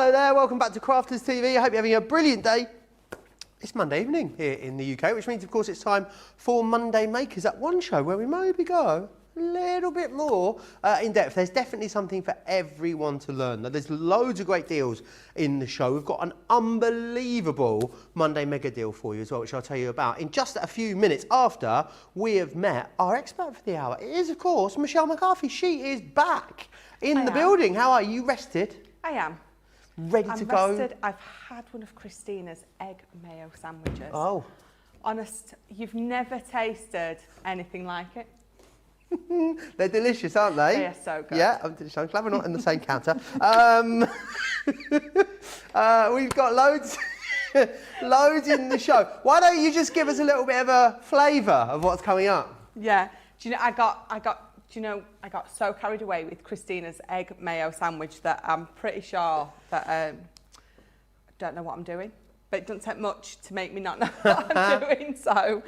Hello there, welcome back to Crafters TV. I hope you're having a brilliant day. It's Monday evening here in the UK, which means, of course, it's time for Monday Makers, that one show where we maybe go a little bit more in depth. There's definitely something for everyone to learn. Now, there's loads of great deals in the show. We've got an unbelievable Monday mega deal for you as well, which I'll tell you about in just a few minutes after we have met our expert for the hour. It is, of course, Michelle McCarthy. She is back in the building. How are you? Rested? I am. Ready to go? Rested. I've had one of Christina's egg mayo sandwiches. Oh. Honest, you've never tasted anything like it. They're delicious, aren't they? They are so good. Yeah, I'm glad we're not in the same counter. We've got loads, loads in the show. Why don't you just give us a little bit of a flavour of what's coming up? Yeah. Do you know, I got so carried away with Christina's egg mayo sandwich that I'm pretty sure that I don't know what I'm doing. But it doesn't take much to make me not know what I'm doing. So,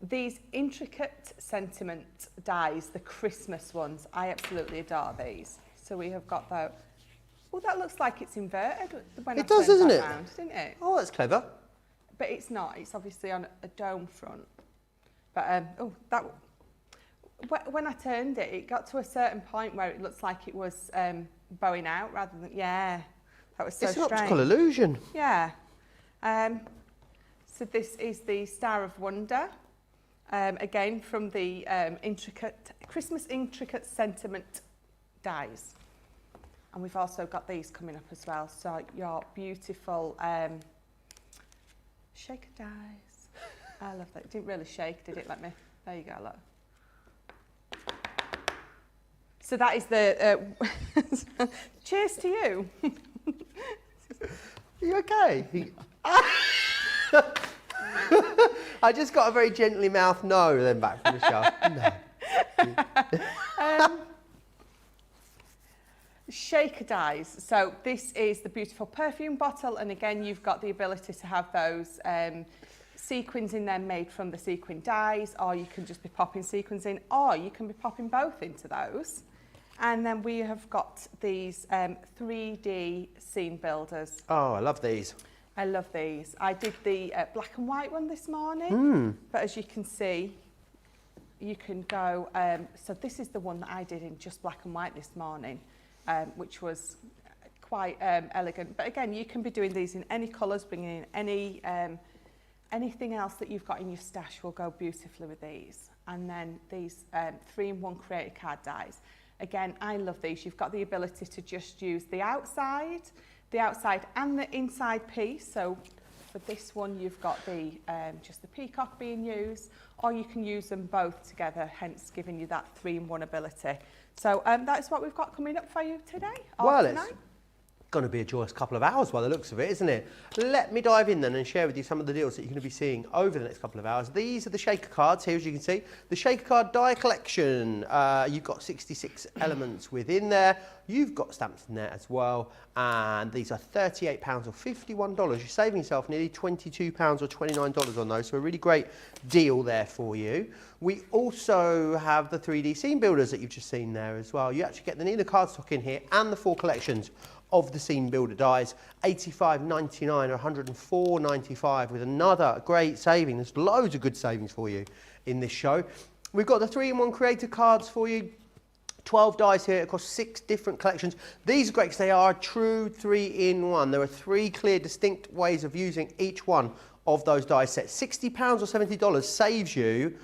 these intricate sentiment dies, the Christmas ones, I absolutely adore these. So we have got that. Oh, that looks like it's inverted. When it does, doesn't it? Round, didn't it? Oh, that's clever. But it's not. It's obviously on a dome front. But when I turned it, it got to a certain point where it looks like it was bowing out rather than, that was so strange. It's an optical illusion. Yeah. So this is the Star of Wonder. Again, from the Christmas intricate sentiment dies. And we've also got these coming up as well. So your beautiful shaker dies. I love that. It didn't really shake, did it? There you go, look. So that is the, cheers to you. Are you okay? I just got a very gently mouthed no then back from the show. No. Shaker dies. So this is the beautiful perfume bottle, and again you've got the ability to have those sequins in there made from the sequin dies, or you can just be popping sequins in, or you can be popping both into those. And then we have got these 3D scene builders. Oh, I love these. I love these. I did the black and white one this morning, but as you can see, you can go, so this is the one that I did in just black and white this morning, which was quite elegant. But again, you can be doing these in any colours, bringing in any anything else that you've got in your stash will go beautifully with these. And then these 3-in-1 creator card dies. Again, I love these. You've got the ability to just use the outside and the inside piece. So for this one, you've got the just the peacock being used, or you can use them both together, hence giving you that 3-in-1 ability. So that's what we've got coming up for you today. Well, it's going to be a joyous couple of hours by the looks of it, isn't it? Let me dive in then and share with you some of the deals that you're going to be seeing over the next couple of hours. These are the shaker cards here, as you can see. The shaker card die collection. You've got 66 elements within there. You've got stamps in there as well. And these are £38 or $51. You're saving yourself nearly £22 or $29 on those. So a really great deal there for you. We also have the 3D scene builders that you've just seen there as well. You actually get the cardstock in here and the 4 collections of the scene builder dies, $85.99 or $104.95 with another great saving. There's loads of good savings for you in this show. We've got the 3-in-1 creator cards for you. 12 dies here across 6 different collections. These are great because they are a true 3-in-1. There are 3 clear, distinct ways of using each one of those die sets. £60 or $70 saves you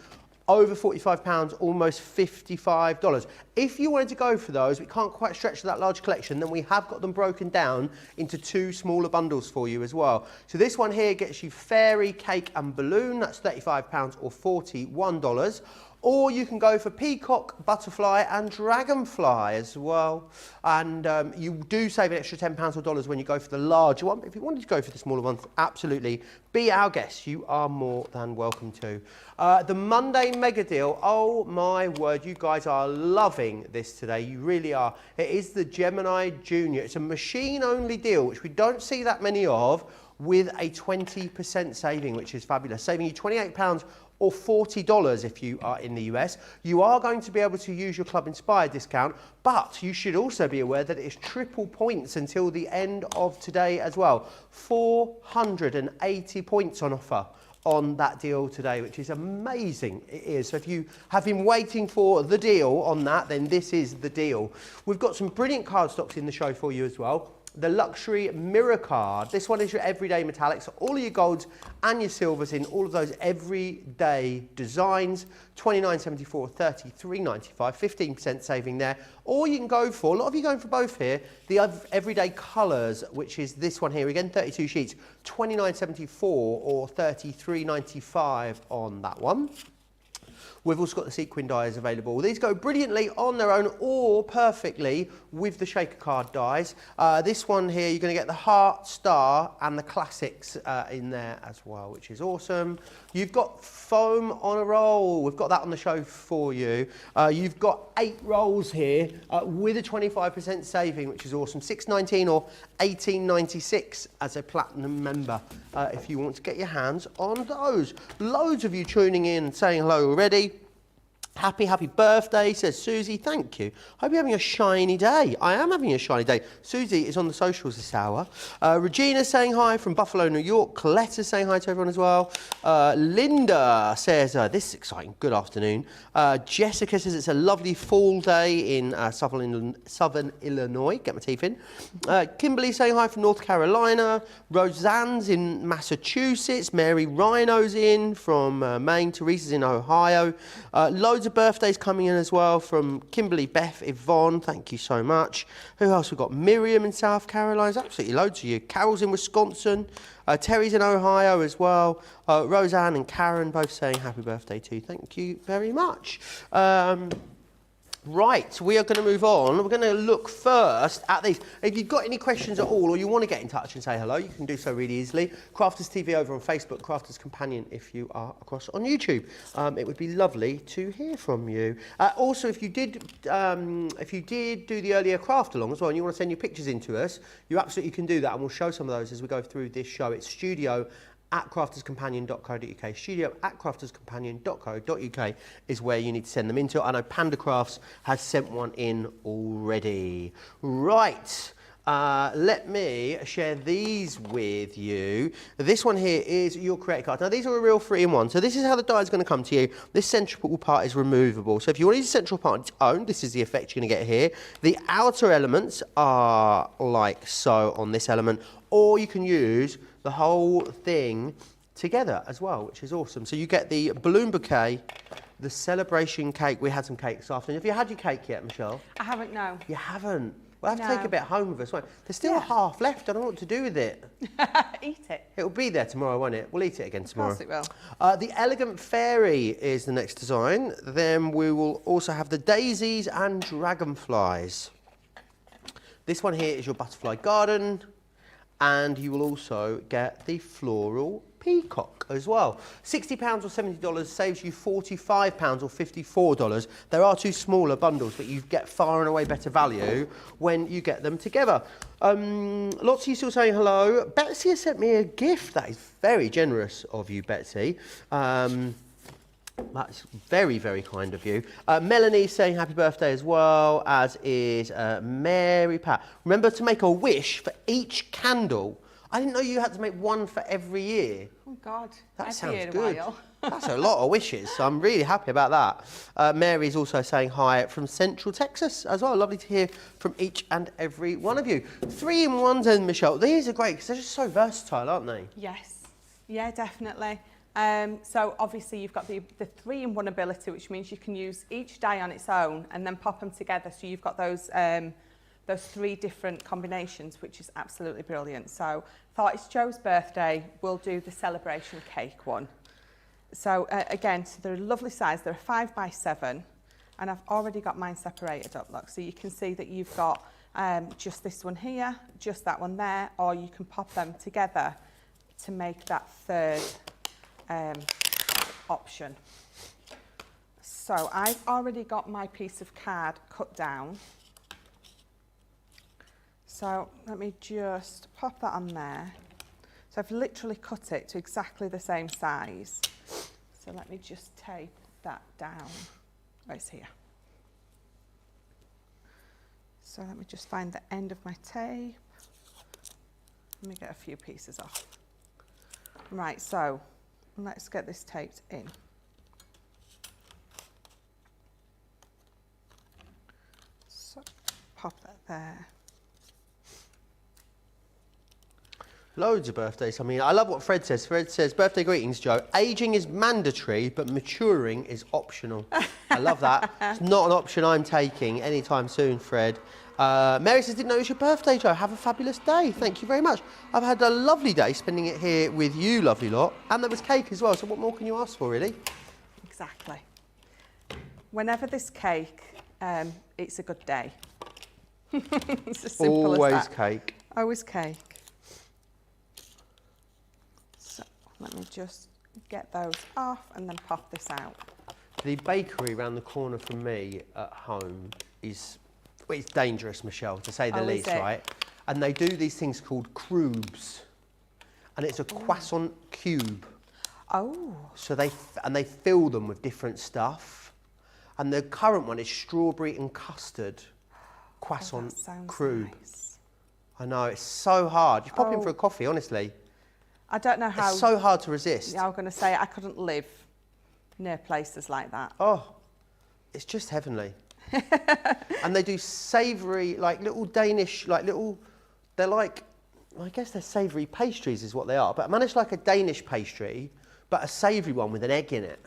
over £45, almost $55. If you wanted to go for those, we can't quite stretch to that large collection, then we have got them broken down into 2 smaller bundles for you as well. So this one here gets you fairy, cake and balloon. That's £35 or $41. Or you can go for peacock, butterfly and dragonfly as well. And you do save an extra £10 or dollars when you go for the larger one. But if you wanted to go for the smaller ones, absolutely be our guest. You are more than welcome to. The Monday mega deal, oh my word, you guys are loving this today. You really are. It is the Gemini Junior. It's a machine only deal, which we don't see that many of. with a 20% saving, which is fabulous, saving you £28 or $40 if you are in the US. You are going to be able to use your Club Inspired discount, but you should also be aware that it is triple points until the end of today as well. 480 points on offer on that deal today, which is amazing. It is. So if you have been waiting for the deal on that, then this is the deal. We've got some brilliant cardstocks in the show for you as well. The Luxury Mirror card. This one is your everyday metallics, so all of your golds and your silvers in all of those everyday designs. $29.74, $33.95, 15% saving there. Or you can go for, a lot of you going for both here, the everyday colours, which is this one here, again 32 sheets, $29.74 or $33.95 on that one. We've also got the sequin dies available. These go brilliantly on their own or perfectly with the shaker card dies. This one here, you're going to get the heart, star and the classics in there as well, which is awesome. You've got foam on a roll. We've got that on the show for you. You've got 8 rolls here with a 25% saving, which is awesome. $6.19 or $18.96 as a platinum member if you want to get your hands on those. Loads of you tuning in and saying hello already. Happy birthday, says Susie. Thank you. Hope you're having a shiny day. I am having a shiny day. Susie is on the socials this hour. Regina saying hi from Buffalo, New York. Coletta saying hi to everyone as well. Linda says, this is exciting. Good afternoon. Jessica says it's a lovely fall day in Southern Illinois. Get my teeth in. Kimberly saying hi from North Carolina. Roseanne's in Massachusetts. Mary Rhino's in from Maine. Teresa's in Ohio. Loads of birthdays coming in as well from Kimberly, Beth, Yvonne, thank you so much. Who else? We've got Miriam in South Carolina. There's absolutely loads of you. Carol's in Wisconsin. Terry's in Ohio as well. Roseanne and Karen both saying happy birthday to you. Thank you very much. Right, we are going to move on. We're going to look first at these. If you've got any questions at all or you want to get in touch and say hello, you can do so really easily. Crafters TV over on Facebook, Crafters Companion if you are across on YouTube. It would be lovely to hear from you. Also, if you did do the earlier craft along as well and you want to send your pictures in to us, you absolutely can do that and we'll show some of those as we go through this show. It's studio@crafterscompanion.co.uk. studio@crafterscompanion.co.uk is where you need to send them into. I know Panda Crafts has sent one in already. Right. Let me share these with you. This one here is your creator card. Now these are a real 3-in-1. So this is how the die is going to come to you. This central part is removable. So if you want to use the central part on its own, this is the effect you're going to get here. The outer elements are like so on this element, or you can use the whole thing together as well, which is awesome. So you get the balloon bouquet, the celebration cake. We had some cake this afternoon. Have you had your cake yet, Michelle? I haven't, no. You haven't? We'll have to take a bit home with us, won't we? There's still a half left. I don't know what to do with it. Eat it. It'll be there tomorrow, won't it? We'll eat it again tomorrow. Of course it will. The Elegant Fairy is the next design. Then we will also have the Daisies and Dragonflies. This one here is your Butterfly Garden. And you will also get the Floral Peacock as well. £60 or $70 saves you £45 or $54. There are 2 smaller bundles, but you get far and away better value when you get them together. Lots of you still saying hello. Betsy has sent me a gift. That is very generous of you, Betsy. That's very, very kind of you. Melanie's saying happy birthday as well, as is Mary Pat. Remember to make a wish for each candle. I didn't know you had to make one for every year. Oh, God. That sounds good. That's a lot of wishes. So I'm really happy about that. Mary's also saying hi from Central Texas as well. Lovely to hear from each and every one of you. 3-in-1s and Michelle. These are great because they're just so versatile, aren't they? Yes. Yeah, definitely. So obviously you've got the 3-in-1 ability, which means you can use each die on its own and then pop them together. So you've got those 3 different combinations, which is absolutely brilliant. So thought it's Joe's birthday, we'll do the celebration cake one. So again, so they're a lovely size. They're a 5x7, and I've already got mine separated up. Look, so you can see that you've got just this one here, just that one there, or you can pop them together to make that 3rd option. So I've already got my piece of card cut down. So let me just pop that on there. So I've literally cut it to exactly the same size. So let me just tape that down. Oh, it's here. So let me just find the end of my tape. Let me get a few pieces off. Right, so let's get this taped in. So pop that there. Loads of birthdays. I mean, I love what Fred says. Fred says, birthday greetings, Joe. Aging is mandatory, but maturing is optional. I love that. It's not an option I'm taking anytime soon, Fred. Mary says, didn't know it was your birthday, Joe. Have a fabulous day. Thank you very much. I've had a lovely day spending it here with you, lovely lot. And there was cake as well, so what more can you ask for, really? Exactly. Whenever there's cake, it's a good day. It's as simple Always as that. cake. Always cake. So let me just get those off and then pop this out. The bakery around the corner from me at home is, well, it's dangerous, Michelle, to say the least, right? And they do these things called croubes, and it's a croissant cube. Oh. So they fill them with different stuff, and the current one is strawberry and custard croissant croube. Nice. I know, it's so hard. You pop in for a coffee, honestly. I don't know how. It's so hard to resist. Yeah, I'm going to say I couldn't live near places like that. Oh, it's just heavenly. And they do savoury, like little Danish, like little, they're like, I guess they're savoury pastries is what they are, but managed like a Danish pastry, but a savoury one with an egg in it.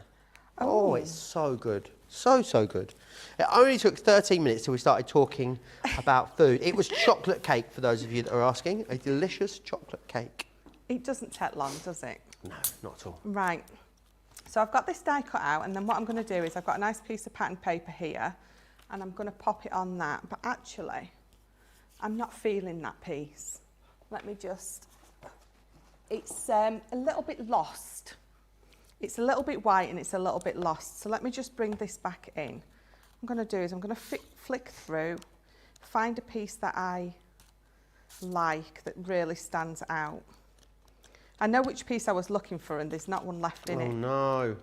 Oh, it's so good. So, so good. It only took 13 minutes till we started talking about food. It was chocolate cake, for those of you that are asking, a delicious chocolate cake. It doesn't take long, does it? No, not at all. Right. So I've got this die cut out, and then what I'm going to do is I've got a nice piece of pattern paper here, and I'm going to pop it on that. But actually, I'm not feeling that piece. Let me just... It's a little bit lost. It's a little bit white and it's a little bit lost. So let me just bring this back in. What I'm going to do is I'm going to flick through, find a piece that I like that really stands out. I know which piece I was looking for and there's not one left in it. Oh no.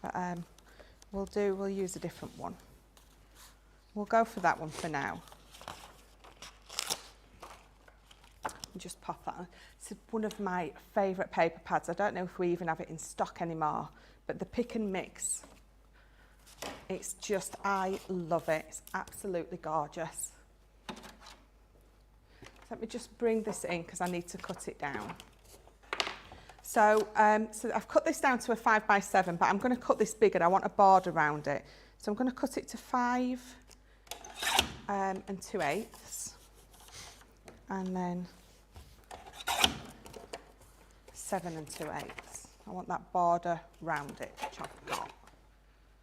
But we'll use a different one. We'll go for that one for now. And just pop that on. It's one of my favourite paper pads. I don't know if we even have it in stock anymore, but the Pick and Mix. It's just, I love it. It's absolutely gorgeous. Let me just bring this in because I need to cut it down. So, so I've cut this down to a 5x7, but I'm going to cut this bigger. I want a border around it. So I'm going to cut it to 5 and 2/8. And then 7 and 2/8. I want that border round it, which I've got.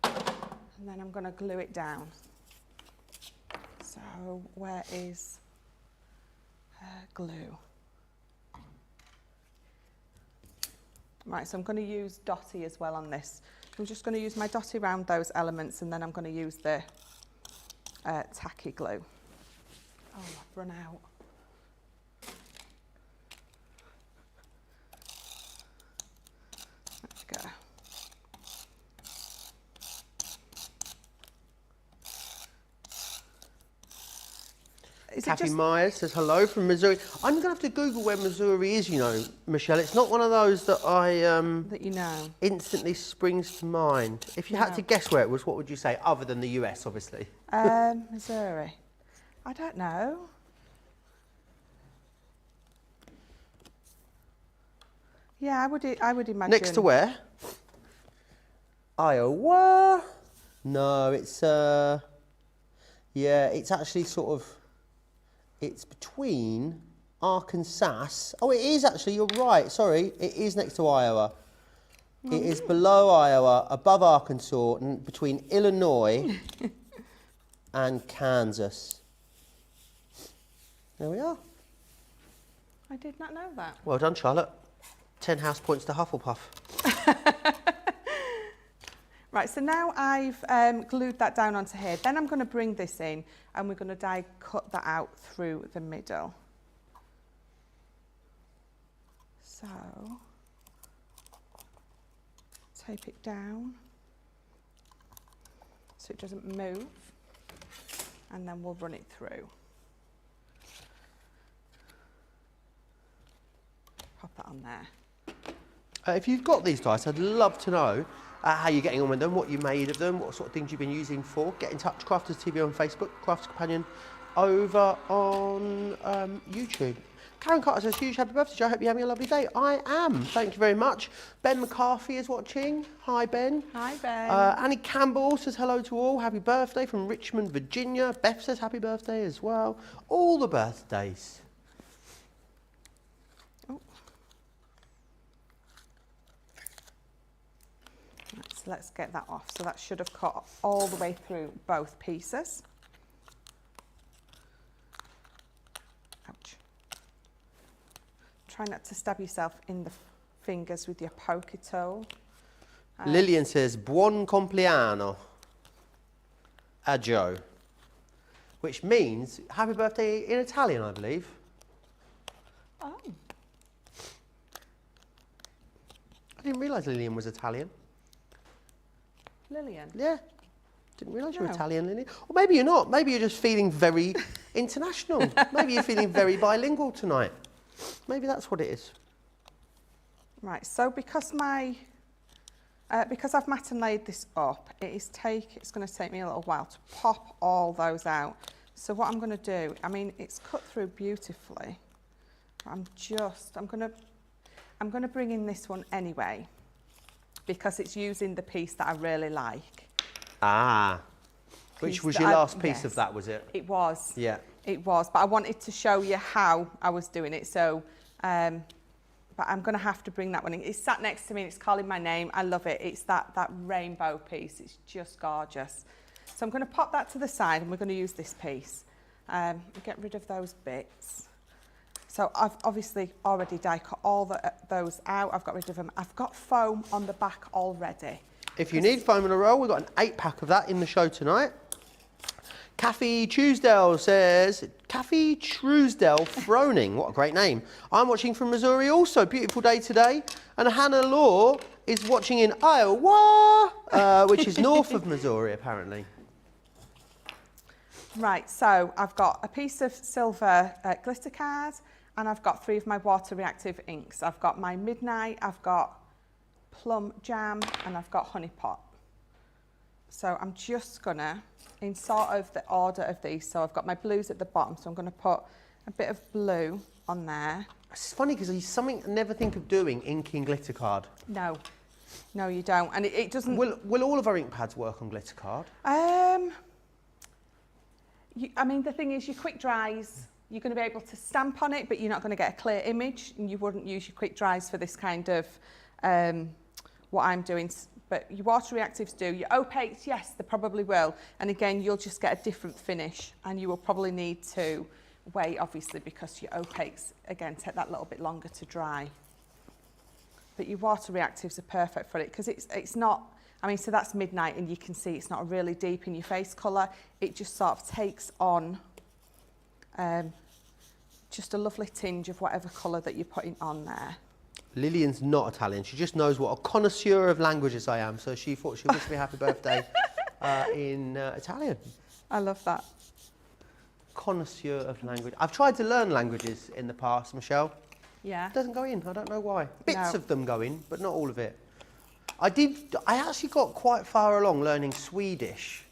And then I'm going to glue it down. So where is glue? Right, so I'm going to use Dotty as well on this. I'm just going to use my Dotty around those elements, and then I'm going to use the tacky glue. Oh, I've run out. Let's go. Kathy Myers says hello from Missouri. I'm going to have to Google where Missouri is, you know, Michelle. It's not one of those that I that you know instantly springs to mind. If you had to guess where it was, what would you say, other than the US, obviously? Missouri. I don't know. Yeah, I would imagine. Next to where? Iowa? No, it's yeah, it's actually sort of. It's between Arkansas. Oh, it is actually, you're right. Sorry, it is next to Iowa. It is below Iowa, above Arkansas, and between Illinois and Kansas. There we are. I did not know that. Well done, Charlotte. 10 house points to Hufflepuff. Right, so now I've glued that down onto here. Then I'm going to bring this in and we're going to die cut that out through the middle. So, tape it down so it doesn't move, and then we'll run it through. Pop that on there. If you've got these dice, I'd love to know how you're getting on with them, what you made of them, what sort of things you've been using for. Get in touch, Crafters TV on Facebook, Crafters Companion over on YouTube. Karen Carter says, huge happy birthday, Joe. I hope you're having a lovely day. I am. Thank you very much. Ben McCarthy is watching. Hi, Ben. Hi, Ben. Annie Campbell says hello to all. Happy birthday from Richmond, Virginia. Beth says happy birthday as well. All the birthdays. Oh. Right, so let's get that off. So that should have cut all the way through both pieces. Ouch. Try not to stab yourself in the fingers with your poker tool. Lillian says, buon compleanno a Joe, which means happy birthday in Italian, I believe. Oh. I didn't realise Lillian was Italian. Lillian? Yeah, didn't realise you were No. Italian, Lillian. Or maybe you're not. Maybe you're just feeling very international. Maybe you're feeling very bilingual tonight. Maybe that's what it is. Right, so because I've mat and laid this up, it's going to take me a little while to pop all those out. So what I'm going to do, I mean, it's cut through beautifully. I'm going to bring in this one anyway, because it's using the piece that I really like. Ah, which was your last piece of that, was it? It was. Yeah. It was, but I wanted to show you how I was doing it. So, but I'm going to have to bring that one in. It's sat next to me and it's calling my name. I love it. It's that rainbow piece. It's just gorgeous. So I'm going to pop that to the side and we're going to use this piece. Get rid of those bits. So I've obviously already die cut all those out. I've got rid of them. I've got foam on the back already. If you need foam in a roll, we've got an 8-pack of that in the show tonight. Kathy Truesdale says, Kathy Truesdale Froning, what a great name. I'm watching from Missouri also, beautiful day today. And Hannah Law is watching in Iowa, which is north of Missouri apparently. Right, so I've got a piece of silver glitter card and I've got 3 of my water reactive inks. I've got my Midnight, I've got Plum Jam and I've got Honey Pot. So I'm just gonna, in sort of the order of these, so I've got my blues at the bottom, so I'm gonna put a bit of blue on there. It's funny because it's something I never think of doing, inking glitter card. No, no you don't, and it doesn't... Will all of our ink pads work on glitter card? I mean, the thing is, your quick dries, you're going to be able to stamp on it, but you're not going to get a clear image, and you wouldn't use your quick dries for this kind of what I'm doing. But your water reactives do. Your opaques, yes, they probably will. And again, you'll just get a different finish, and you will probably need to wait, obviously, because your opaques, again, take that little bit longer to dry. But your water reactives are perfect for it, because it's not... I mean, so that's Midnight, and you can see it's not really deep in your face colour. It just sort of takes on just a lovely tinge of whatever colour that you're putting on there. Lillian's not Italian. She just knows what a connoisseur of languages I am, so she thought she'd wish me happy birthday in Italian. I love that. Connoisseur of language. I've tried to learn languages in the past, Michelle. Yeah. It doesn't go in. I don't know why. Bits No. of them go in, but not all of it. I actually got quite far along learning Swedish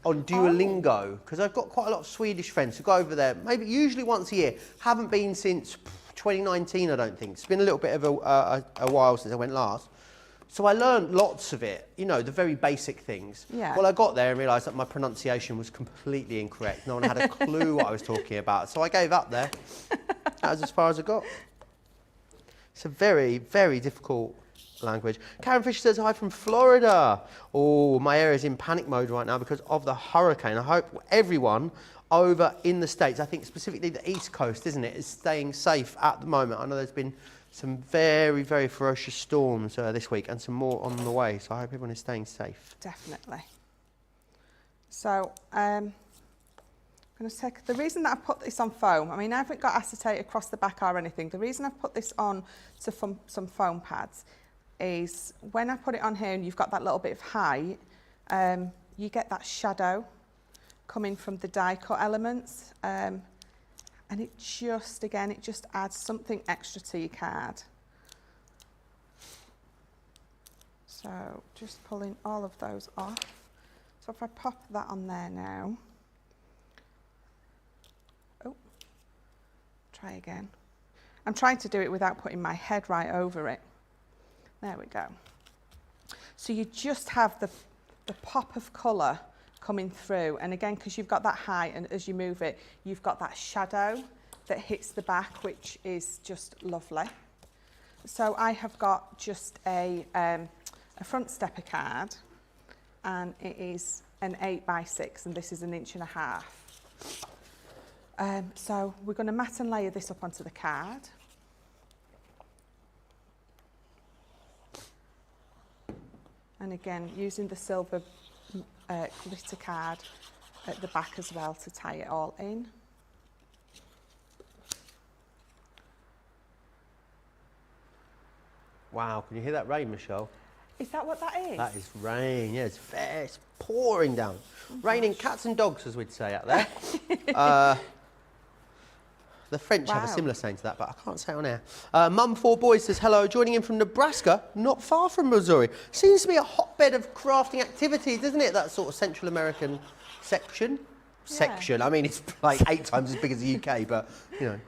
on Duolingo, because I've got quite a lot of Swedish friends who go over there, usually once a year. Haven't been since 2019, I don't think. It's been a little bit of a while since I went last. So I learned lots of it, you know, the very basic things. Yeah. Well, I got there and realised that my pronunciation was completely incorrect. No one had a clue what I was talking about. So I gave up there. That was as far as I got. It's a very, very difficult language. Karen Fisher says hi from Florida. Oh, my area is in panic mode right now because of the hurricane. I hope everyone over in the States, I think specifically the East Coast, isn't it, is staying safe at the moment. I know there's been some very, very ferocious storms this week and some more on the way, so I hope everyone is staying safe. Definitely. So going to take, the reason that I put this on foam, I mean, I haven't got acetate across the back or anything. The reason I've put this on to some foam pads is when I put it on here and you've got that little bit of height, you get that shadow coming from the die cut elements. And it just, again, it just adds something extra to your card. So just pulling all of those off. So if I pop that on there now, oh, try again. I'm trying to do it without putting my head right over it. There we go. So you just have the pop of colour coming through, and again, because you've got that height, and as you move it, you've got that shadow that hits the back, which is just lovely. So I have got just a front stepper card, and it is an 8x6, and this is 1.5 inches. So we're going to mat and layer this up onto the card. And again, using the silver glitter card at the back as well to tie it all in. Wow, can you hear that rain, Michelle? Is that what that is? That is rain, yeah, it's pouring down. Raining cats and dogs, as we'd say out there. The French have a similar saying to that, but I can't say it on air. Mum 4 Boys says, hello, joining in from Nebraska, not far from Missouri. Seems to be a hotbed of crafting activities, doesn't it? That sort of Central American section. Yeah. Section, I mean, it's like 8 times as big as the UK, but, you know.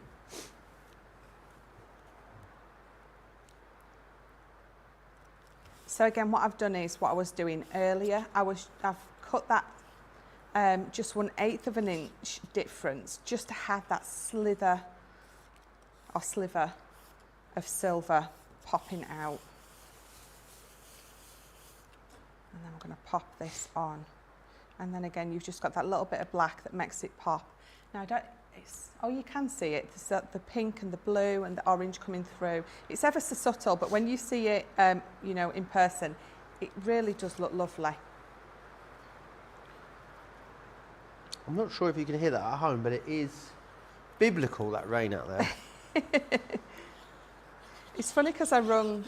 So again, what I've done is what I was doing earlier. I've cut that just 1/8 of an inch difference, just to have that slither or sliver of silver popping out. And then I'm going to pop this on. And then again, you've just got that little bit of black that makes it pop. Now, you can see it. There's the pink and the blue and the orange coming through. It's ever so subtle, but when you see it, you know, in person, it really does look lovely. I'm not sure if you can hear that at home, but it is biblical, that rain out there. It's funny because I rung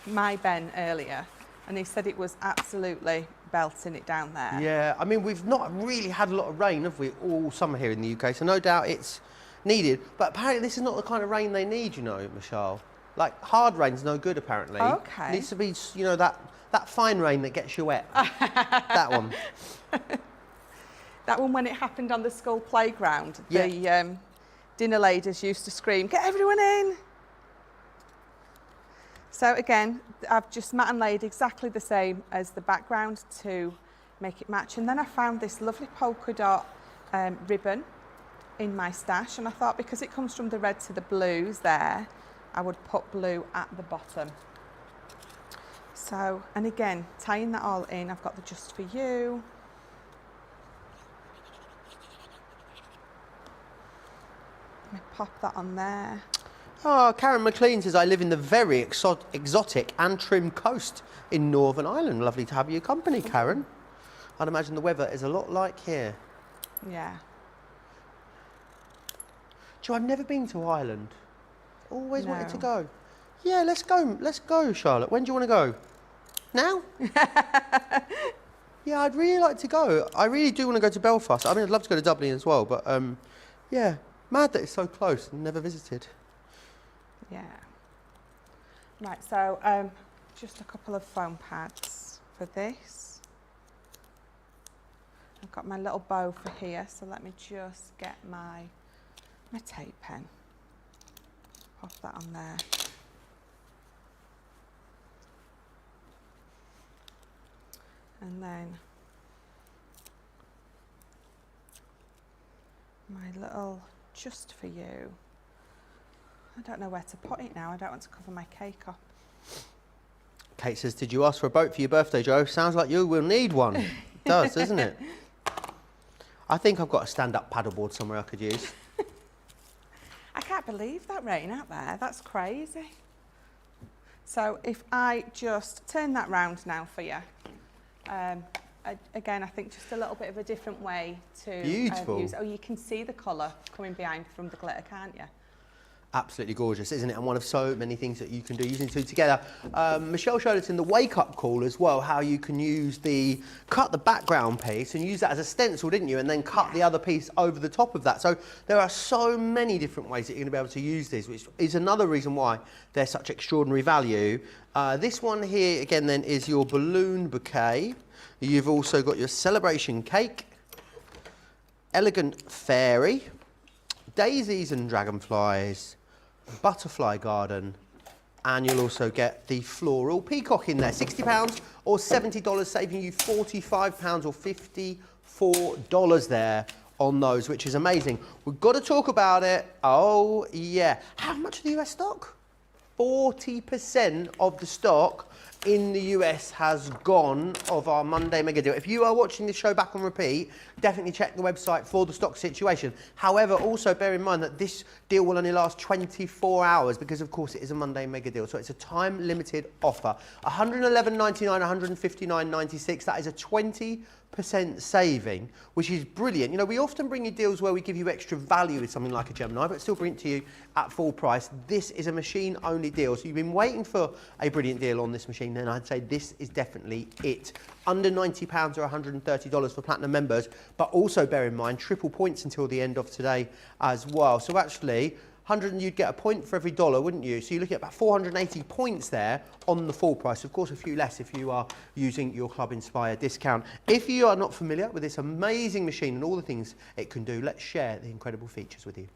my Ben earlier, and he said it was absolutely belting it down there. Yeah, I mean, we've not really had a lot of rain, have we, all summer here in the UK, so no doubt it's needed. But apparently this is not the kind of rain they need, you know, Michelle. Like, hard rain's no good, apparently. Okay. It needs to be, you know, that fine rain that gets you wet. That one. That one when it happened on the school playground, yeah. The dinner ladies used to scream, get everyone in! So again, I've just mat and laid exactly the same as the background to make it match. And then I found this lovely polka dot ribbon in my stash, and I thought because it comes from the red to the blues there, I would put blue at the bottom. So, and again, tying that all in, I've got the Just For You. Let me pop that on there. Oh, Karen McLean says, I live in the very exotic Antrim coast in Northern Ireland. Lovely to have your company, Karen. I'd imagine the weather is a lot like here. Yeah. Do you know, I've never been to Ireland. Always wanted to go. Yeah, let's go, Charlotte. When do you want to go? Now? Yeah, I'd really like to go. I really do want to go to Belfast. I mean, I'd love to go to Dublin as well, but yeah, mad that it's so close and never visited. Yeah. Right, so just a couple of foam pads for this. I've got my little bow for here, so let me just get my tape pen. Pop that on there. And then my little Just For You. I don't know where to put it now. I don't want to cover my cake up. Kate says, did you ask for a boat for your birthday, Joe? Sounds like you will need one. It does, doesn't it? I think I've got a stand-up paddleboard somewhere I could use. I can't believe that rain out there. That's crazy. So if I just turn that round now for you, and again, I think just a little bit of a different way to Beautiful. use. Oh, you can see the colour coming behind from the glitter, can't you? Absolutely gorgeous, isn't it? And one of so many things that you can do using the two together. Michelle showed us in the wake-up call as well how you can cut the background piece and use that as a stencil, didn't you? And then cut the other piece over the top of that. So there are so many different ways that you're going to be able to use these, which is another reason why they're such extraordinary value. This one here, again, then, is your balloon bouquet. You've also got your celebration cake, elegant fairy, daisies and dragonflies, butterfly garden, and you'll also get the floral peacock in there. £60 or $70, saving you £45 or $54 there on those, which is amazing. We've got to talk about it. Oh yeah. How much of the US stock? 40% of the stock in the US has gone of our Monday mega deal. If you are watching this show back on repeat, definitely check the website for the stock situation. However, also bear in mind that this deal will only last 24 hours because, of course, it is a Monday mega deal. So it's a time-limited offer. $111.99, $159.96. That is a 20% saving, which is brilliant. You know, we often bring you deals where we give you extra value with something like a Gemini, but still bring it to you at full price. This is a machine-only deal. So you've been waiting for a brilliant deal on this machine, then I'd say this is definitely it. Under £90 or $130 for Platinum members, but also bear in mind, triple points until the end of today as well. So actually, 100, you'd get a point for every dollar, wouldn't you? So you're looking at about 480 points there on the full price. Of course, a few less if you are using your Club Inspire discount. If you are not familiar with this amazing machine and all the things it can do, let's share the incredible features with you.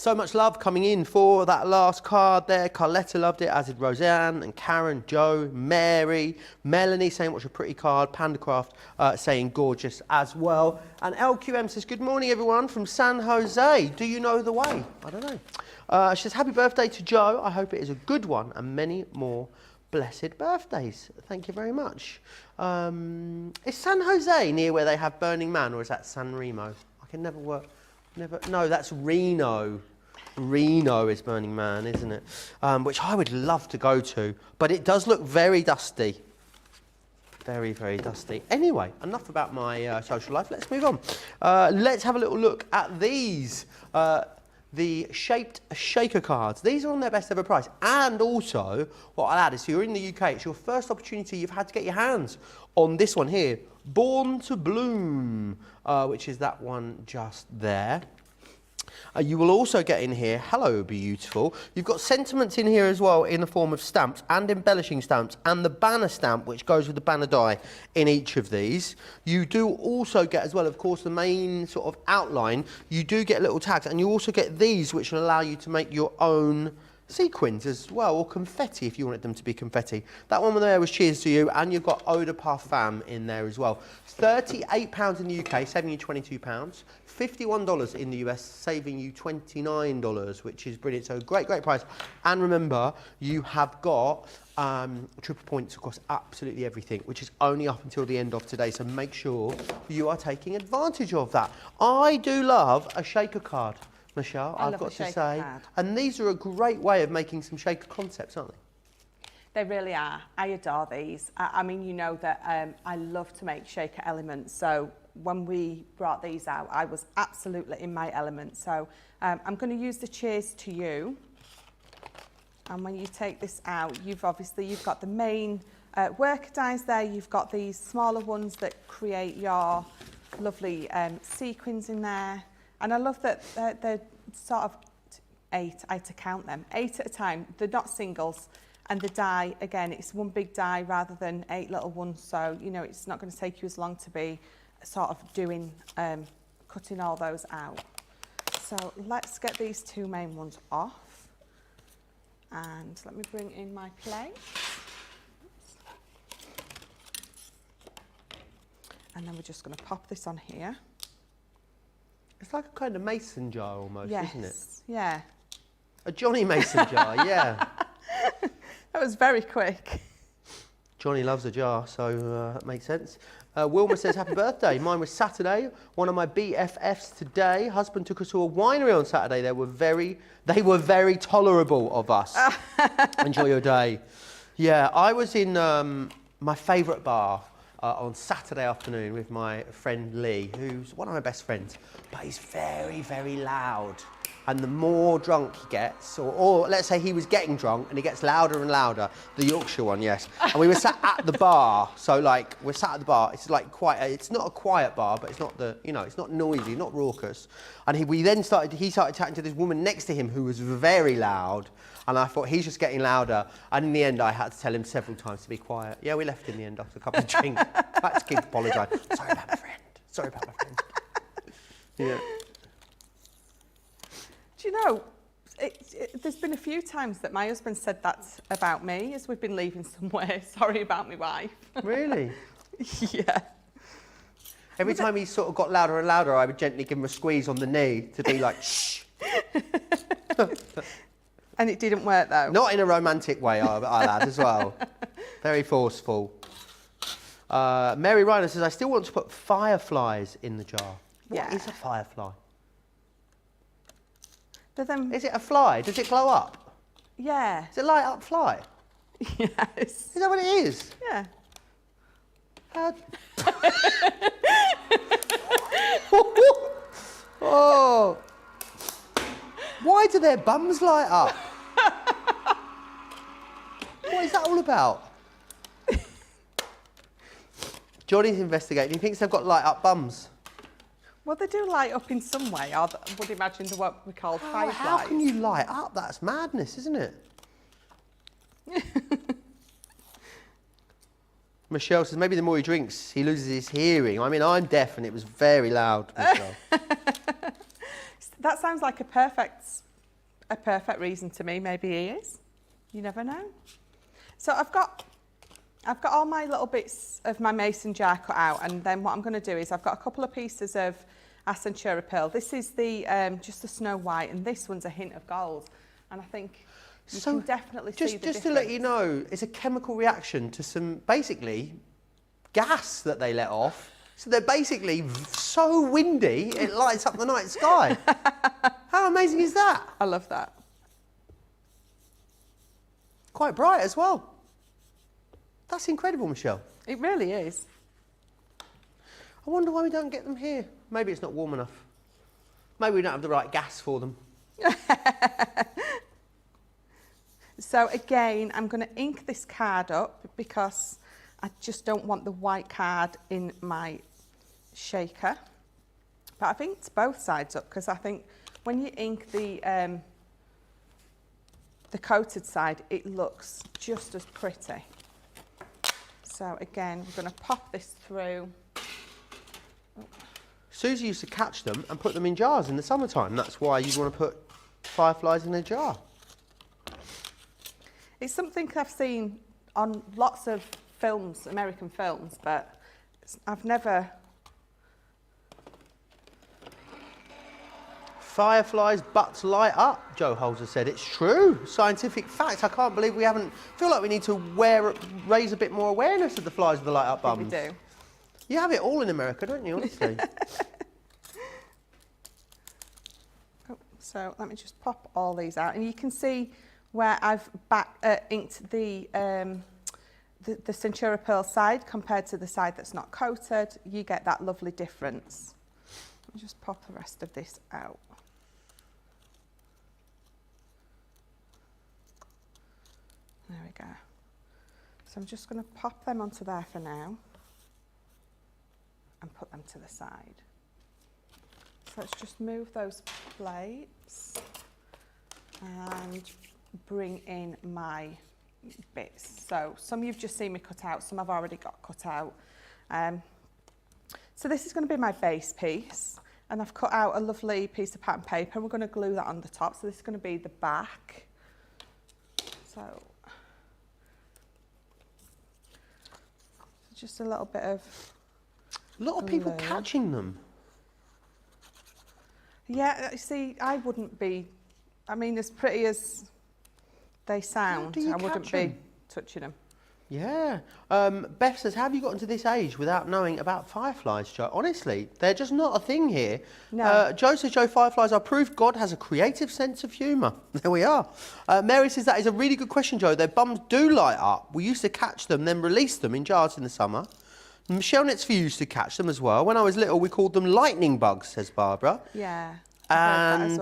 So much love coming in for that last card there. Carletta loved it, as did Roseanne and Karen, Joe, Mary, Melanie saying what's a pretty card, Pandacraft saying gorgeous as well. And LQM says, good morning everyone from San Jose. Do you know the way? I don't know. She says, happy birthday to Joe. I hope it is a good one and many more blessed birthdays. Thank you very much. Is San Jose near where they have Burning Man, or is that San Remo? I can never work. No, that's Reno. Reno is Burning Man, isn't it? Which I would love to go to, but it does look very dusty. Very, very dusty. Anyway, enough about my social life. Let's move on. Let's have a little look at these. The shaped shaker cards. These are on their best ever price. And also, what I'll add is, if you're in the UK, it's your first opportunity you've had to get your hands on this one here. Born to Bloom, which is that one just there. You will also get in here, hello beautiful, you've got sentiments in here as well in the form of stamps and embellishing stamps, and the banner stamp which goes with the banner die in each of these. You do also get as well, of course, the main sort of outline. You do get little tags, and you also get these which will allow you to make your own sequins as well, or confetti if you wanted them to be confetti. That one there was Cheers to You, and you've got Eau de Parfum in there as well. £38 in the UK, saving you £22. $51 in the US, saving you $29, which is brilliant. So great price. And remember, you have got triple points across absolutely everything, which is only up until the end of today. So make sure you are taking advantage of that. I do love a shaker card, Michelle, I've got to say. And these are a great way of making some shaker concepts, aren't they? They really are. I adore these. I mean, you know that I love to make shaker elements. So when we brought these out, I was absolutely in my element. So I'm going to use the Cheers to You. And when you take this out, you've got the main worker dies there. You've got these smaller ones that create your lovely sequins in there. And I love that they're sort of 8, I had to count them, 8 at a time. They're not singles. And the die, again, it's one big die rather than 8 little ones. So, you know, it's not going to take you as long to be sort of doing, cutting all those out. So let's get these 2 main ones off. And let me bring in my plate. And then we're just going to pop this on here. It's like a kind of mason jar almost, isn't it? Yeah. A Johnny Mason jar, yeah. That was very quick. Johnny loves a jar, so that makes sense. Wilma says, happy birthday. Mine was Saturday. One of my BFFs today. Husband took us to a winery on Saturday. They were very tolerable of us. Enjoy your day. Yeah, I was in my favourite bar on Saturday afternoon with my friend Lee, who's one of my best friends, but he's very loud. And the more drunk he gets, or let's say he was getting drunk and he gets louder and louder, the Yorkshire one, yes. And we were sat at the bar, so like, we're sat at the bar, it's like it's not a quiet bar, but it's not it's not noisy, not raucous. And he started chatting to this woman next to him who was very loud, and I thought, he's just getting louder. And in the end, I had to tell him several times to be quiet. Yeah, we left in the end after a couple of drinks. I had to keep apologising. Sorry about my friend. Yeah. Do you know, there's been a few times that my husband said that about me as we've been leaving somewhere. Sorry about my wife. Really? Yeah. Every time he sort of got louder and louder, I would gently give him a squeeze on the knee to be like, shh. And it didn't work though? Not in a romantic way, I'll add as well. Very forceful. Mary Ryder says, I still want to put fireflies in the jar. What is a firefly? Is it a fly? Does it glow up? Yeah. Is it a light up fly? Yes. Is that what it is? Yeah. Oh. Why do their bums light up? What is that all about? Johnny's investigating. He thinks they've got light up bums. Well, they do light up in some way. I would imagine they're what we call fireflies. How can you light up? That's madness, isn't it? Michelle says, maybe the more he drinks, he loses his hearing. I mean, I'm deaf and it was very loud, Michelle. That sounds like a perfect reason to me. Maybe he is. You never know. So I've got all my little bits of my mason jar cut out, and then what I'm going to do is I've got a couple of pieces of Acentura pearl. This is the just the Snow White, and this one's a hint of gold. And I think you can definitely see the difference. Just to let you know, it's a chemical reaction to some, basically, gas that they let off. So they're basically so windy, it lights up the night sky. How amazing is that? I love that. Quite bright as well. That's incredible, Michelle. It really is. I wonder why we don't get them here. Maybe it's not warm enough. Maybe we don't have the right gas for them. So again, I'm going to ink this card up because I just don't want the white card in my shaker. But I've inked both sides up because I think when you ink the coated side, it looks just as pretty. So again, we're going to pop this through. Susie used to catch them and put them in jars in the summertime. That's why you want to put fireflies in a jar. It's something I've seen on lots of films, American films, but I've never... Fireflies' butts light up, Joe Holzer said. It's true. Scientific fact. I can't believe we haven't... feel like we need to raise a bit more awareness of the flies with the light up bums. We do. You have it all in America, don't you, honestly? So let me just pop all these out. And you can see where I've inked the Centura Pearl side compared to the side that's not coated. You get that lovely difference. Let me just pop the rest of this out. There we go. So I'm just going to pop them onto there for now and put them to the side. So let's just move those plates and bring in my bits. So some you've just seen me cut out, some I've already got cut out. So this is going to be my base piece, and I've cut out a lovely piece of pattern paper and we're going to glue that on the top. So this is going to be the back. So just a little bit of... A lot of people catching them. Yeah, you see, I wouldn't be, I mean, as pretty as they sound, I wouldn't be touching them. Yeah. Beth says, how have you gotten to this age without knowing about fireflies, Joe? Honestly, they're just not a thing here. No. Joe says, Joe, fireflies are proof God has a creative sense of humour. There we are. Mary says, that is a really good question, Joe. Their bums do light up. We used to catch them, then release them in jars in the summer. Michelle Netzview used to catch them as well. When I was little, we called them lightning bugs, says Barbara. Yeah. And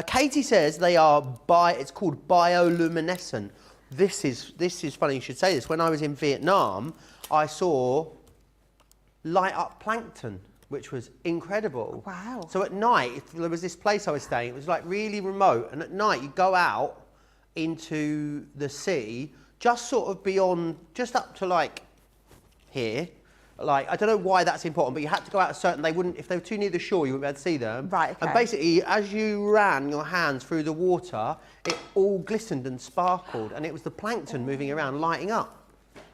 Katie says they are it's called bioluminescent. This is funny you should say this. When I was in Vietnam, I saw light up plankton, which was incredible. Wow. So at night, there was this place I was staying, it was like really remote, and at night you go out into the sea, just sort of beyond, just up to like here. Like, I don't know why that's important, but you had to go out a certain, if they were too near the shore, you wouldn't be able to see them. Right, okay. And basically, as you ran your hands through the water, it all glistened and sparkled, and it was the plankton moving around, lighting up.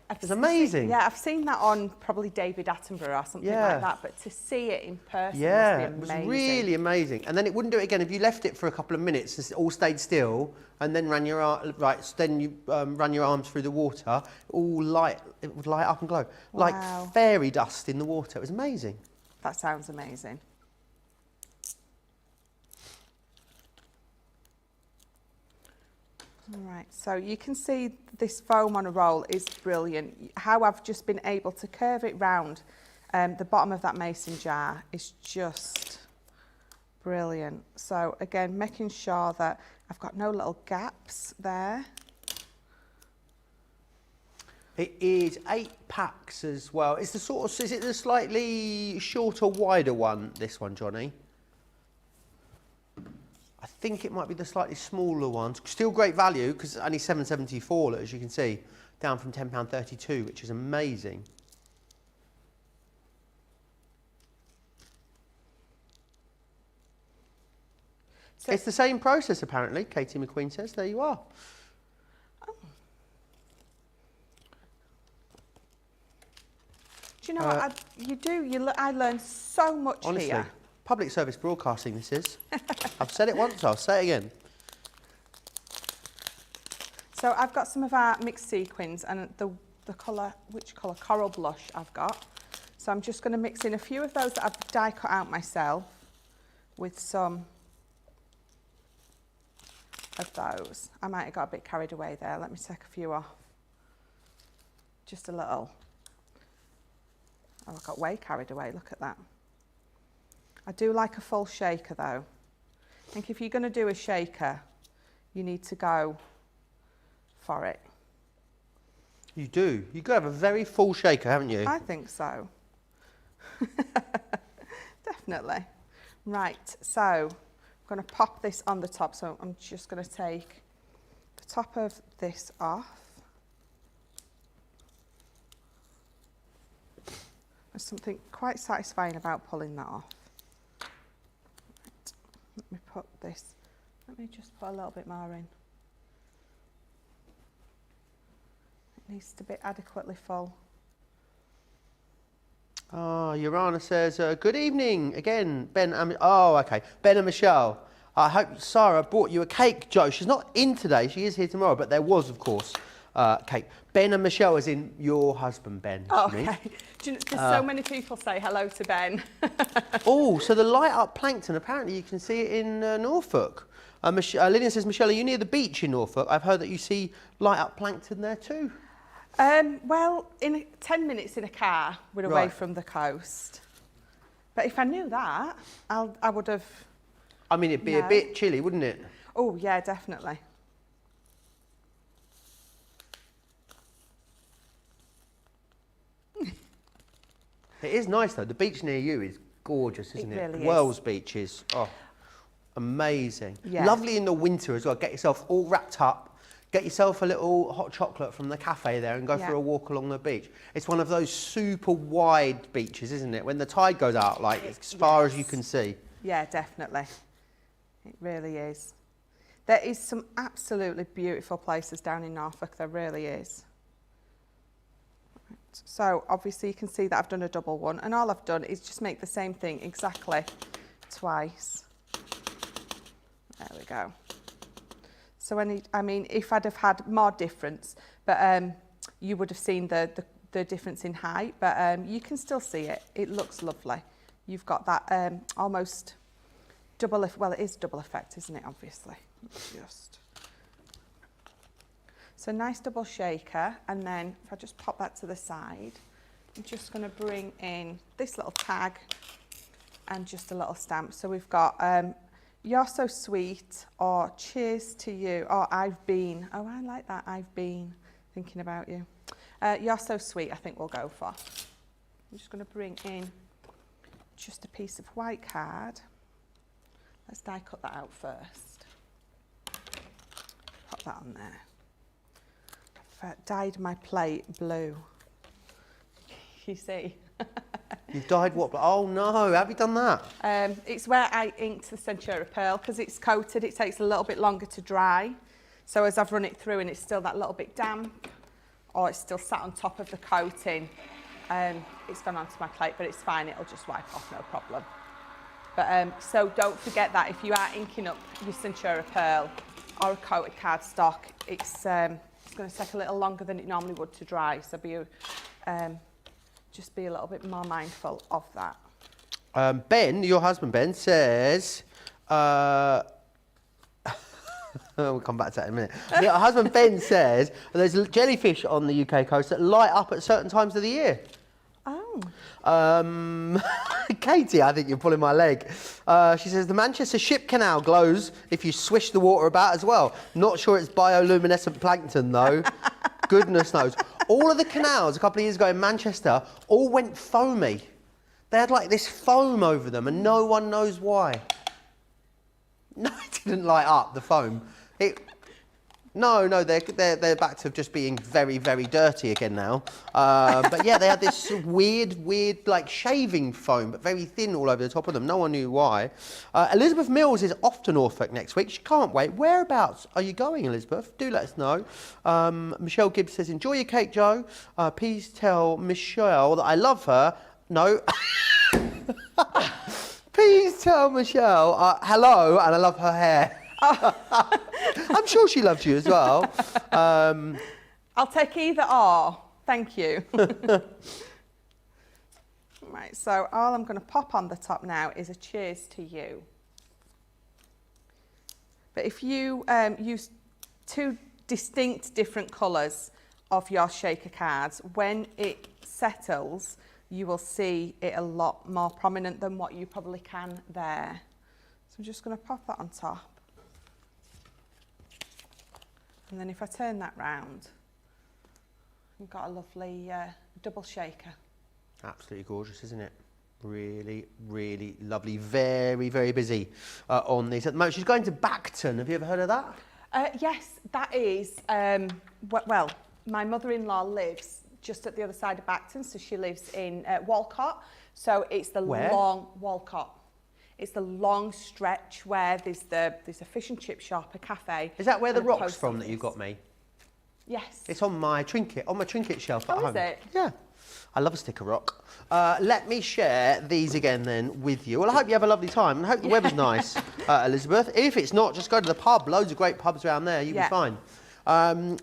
It was amazing. Yeah, I've seen that on probably David Attenborough or something like that, but to see it in person must be amazing. It was really amazing. And then it wouldn't do it again if you left it for a couple of minutes, it all stayed still, and then ran your run your arms through the water, it would light up and glow. Wow. Like fairy dust in the water. It was amazing. That sounds amazing. All right, so you can see this foam on a roll is brilliant. How I've just been able to curve it round the bottom of that mason jar is just brilliant. So again, making sure that I've got no little gaps there. It is 8 packs as well. It's the sort of, is it the slightly shorter, wider one, this one, Johnny? I think it might be the slightly smaller ones. Still great value because only £7.74, as you can see, down from £10.32, which is amazing. So it's the same process, apparently, Katie McQueen says. There you are. Oh. Do you know what? I learn so much honestly, here. Public service broadcasting this is. I've said it once, I'll say it again. So I've got some of our mixed sequins and the colour, which colour? Coral Blush I've got. So I'm just going to mix in a few of those that I've die cut out myself with some of those. I might have got a bit carried away there. Let me take a few off. Just a little. Oh, I got way carried away, look at that. I do like a full shaker though. I think if you're going to do a shaker, you need to go for it. You do. You've got to have a very full shaker, haven't you? I think so. Definitely. Right, so I'm going to pop this on the top. So I'm just going to take the top of this off. There's something quite satisfying about pulling that off. Right, let me put this, let me just put a little bit more in. needs to be adequately full. Oh, Urana says, good evening again, Ben. Oh, okay. Ben and Michelle. I hope Sarah brought you a cake, Joe. She's not in today. She is here tomorrow, but there was, of course, cake. Ben and Michelle, as in your husband, Ben. Oh, okay. Do you know, there's so many people say hello to Ben. Oh, so the light up plankton, apparently you can see it in Norfolk. Lillian says, Michelle, are you near the beach in Norfolk? I've heard that you see light up plankton there too. Well, in 10 minutes in a car, we're away from the coast. But if I knew that, I would have... I mean, it'd be a bit chilly, wouldn't it? Oh, yeah, definitely. It is nice, though. The beach near you is gorgeous, isn't it? Really is. Wells Beach is, oh, amazing. Yeah. Lovely in the winter as well. Get yourself all wrapped up. Get yourself a little hot chocolate from the cafe there and go for a walk along the beach. It's one of those super wide beaches, isn't it? When the tide goes out, like as far as you can see. Yeah, definitely. It really is. There is some absolutely beautiful places down in Norfolk. There really is. Right. So obviously you can see that I've done a double one, and all I've done is just make the same thing exactly twice. There we go. So I mean, if I'd have had more difference, but you would have seen the difference in height, but you can still see it. It looks lovely. You've got that almost double, well, it is double effect, isn't it, obviously? Just. So nice double shaker, and then if I just pop that to the side, I'm just going to bring in this little tag and just a little stamp. So we've got You're So Sweet, or Cheers to You, or I've Been. Oh, I like that, I've been thinking about you. You're So Sweet, I think we'll go for. I'm just going to bring in just a piece of white card. Let's die cut that out first. Pop that on there. I've dyed my plate blue. You see? You've dyed what? Oh no, have you done that? It's where I inked the Centura Pearl, because it's coated, it takes a little bit longer to dry. So as I've run it through and it's still that little bit damp, or it's still sat on top of the coating, it's gone onto my plate, but it's fine, it'll just wipe off, no problem. But so don't forget that if you are inking up your Centura Pearl or a coated cardstock, it's going to take a little longer than it normally would to dry, so just be a little bit more mindful of that. Ben, your husband Ben, says, we'll come back to that in a minute. Your husband Ben says there's jellyfish on the UK coast that light up at certain times of the year. Oh. Katie, I think you're pulling my leg. She says the Manchester Ship Canal glows if you swish the water about as well. Not sure it's bioluminescent plankton though. Goodness knows. All of the canals a couple of years ago in Manchester all went foamy. They had like this foam over them and no one knows why. No, it didn't light up, the foam. No, they're back to just being very, very dirty again now. But yeah, they had this weird, like shaving foam, but very thin all over the top of them. No one knew why. Elizabeth Mills is off to Norfolk next week. She can't wait. Whereabouts are you going, Elizabeth? Do let us know. Michelle Gibbs says, enjoy your cake, Joe. Please tell Michelle that I love her. No. Please tell Michelle hello, and I love her hair. I'm sure she loves you as well. I'll take either or. Thank you. Right, so all I'm going to pop on the top now is a cheers to you. But if you use two distinct different colours of your shaker cards, when it settles, you will see it a lot more prominent than what you probably can there. So I'm just going to pop that on top. And then if I turn that round, you've got a lovely double shaker. Absolutely gorgeous, isn't it? Really, really lovely. Very, very busy on these at the moment. She's going to Bacton. Have you ever heard of that? Yes, that is, well, my mother-in-law lives just at the other side of Bacton, so she lives in Walcott. So it's the long Walcott. It's the long stretch where there's a fish and chip shop, a cafe. Is that where the rock's from that you got me? Yes. It's on my trinket shelf at home. Is it? Yeah. I love a sticker rock. Let me share these again then with you. Well, I hope you have a lovely time and I hope the weather's nice, Elizabeth. If it's not, just go to the pub. Loads of great pubs around there. You'll be fine.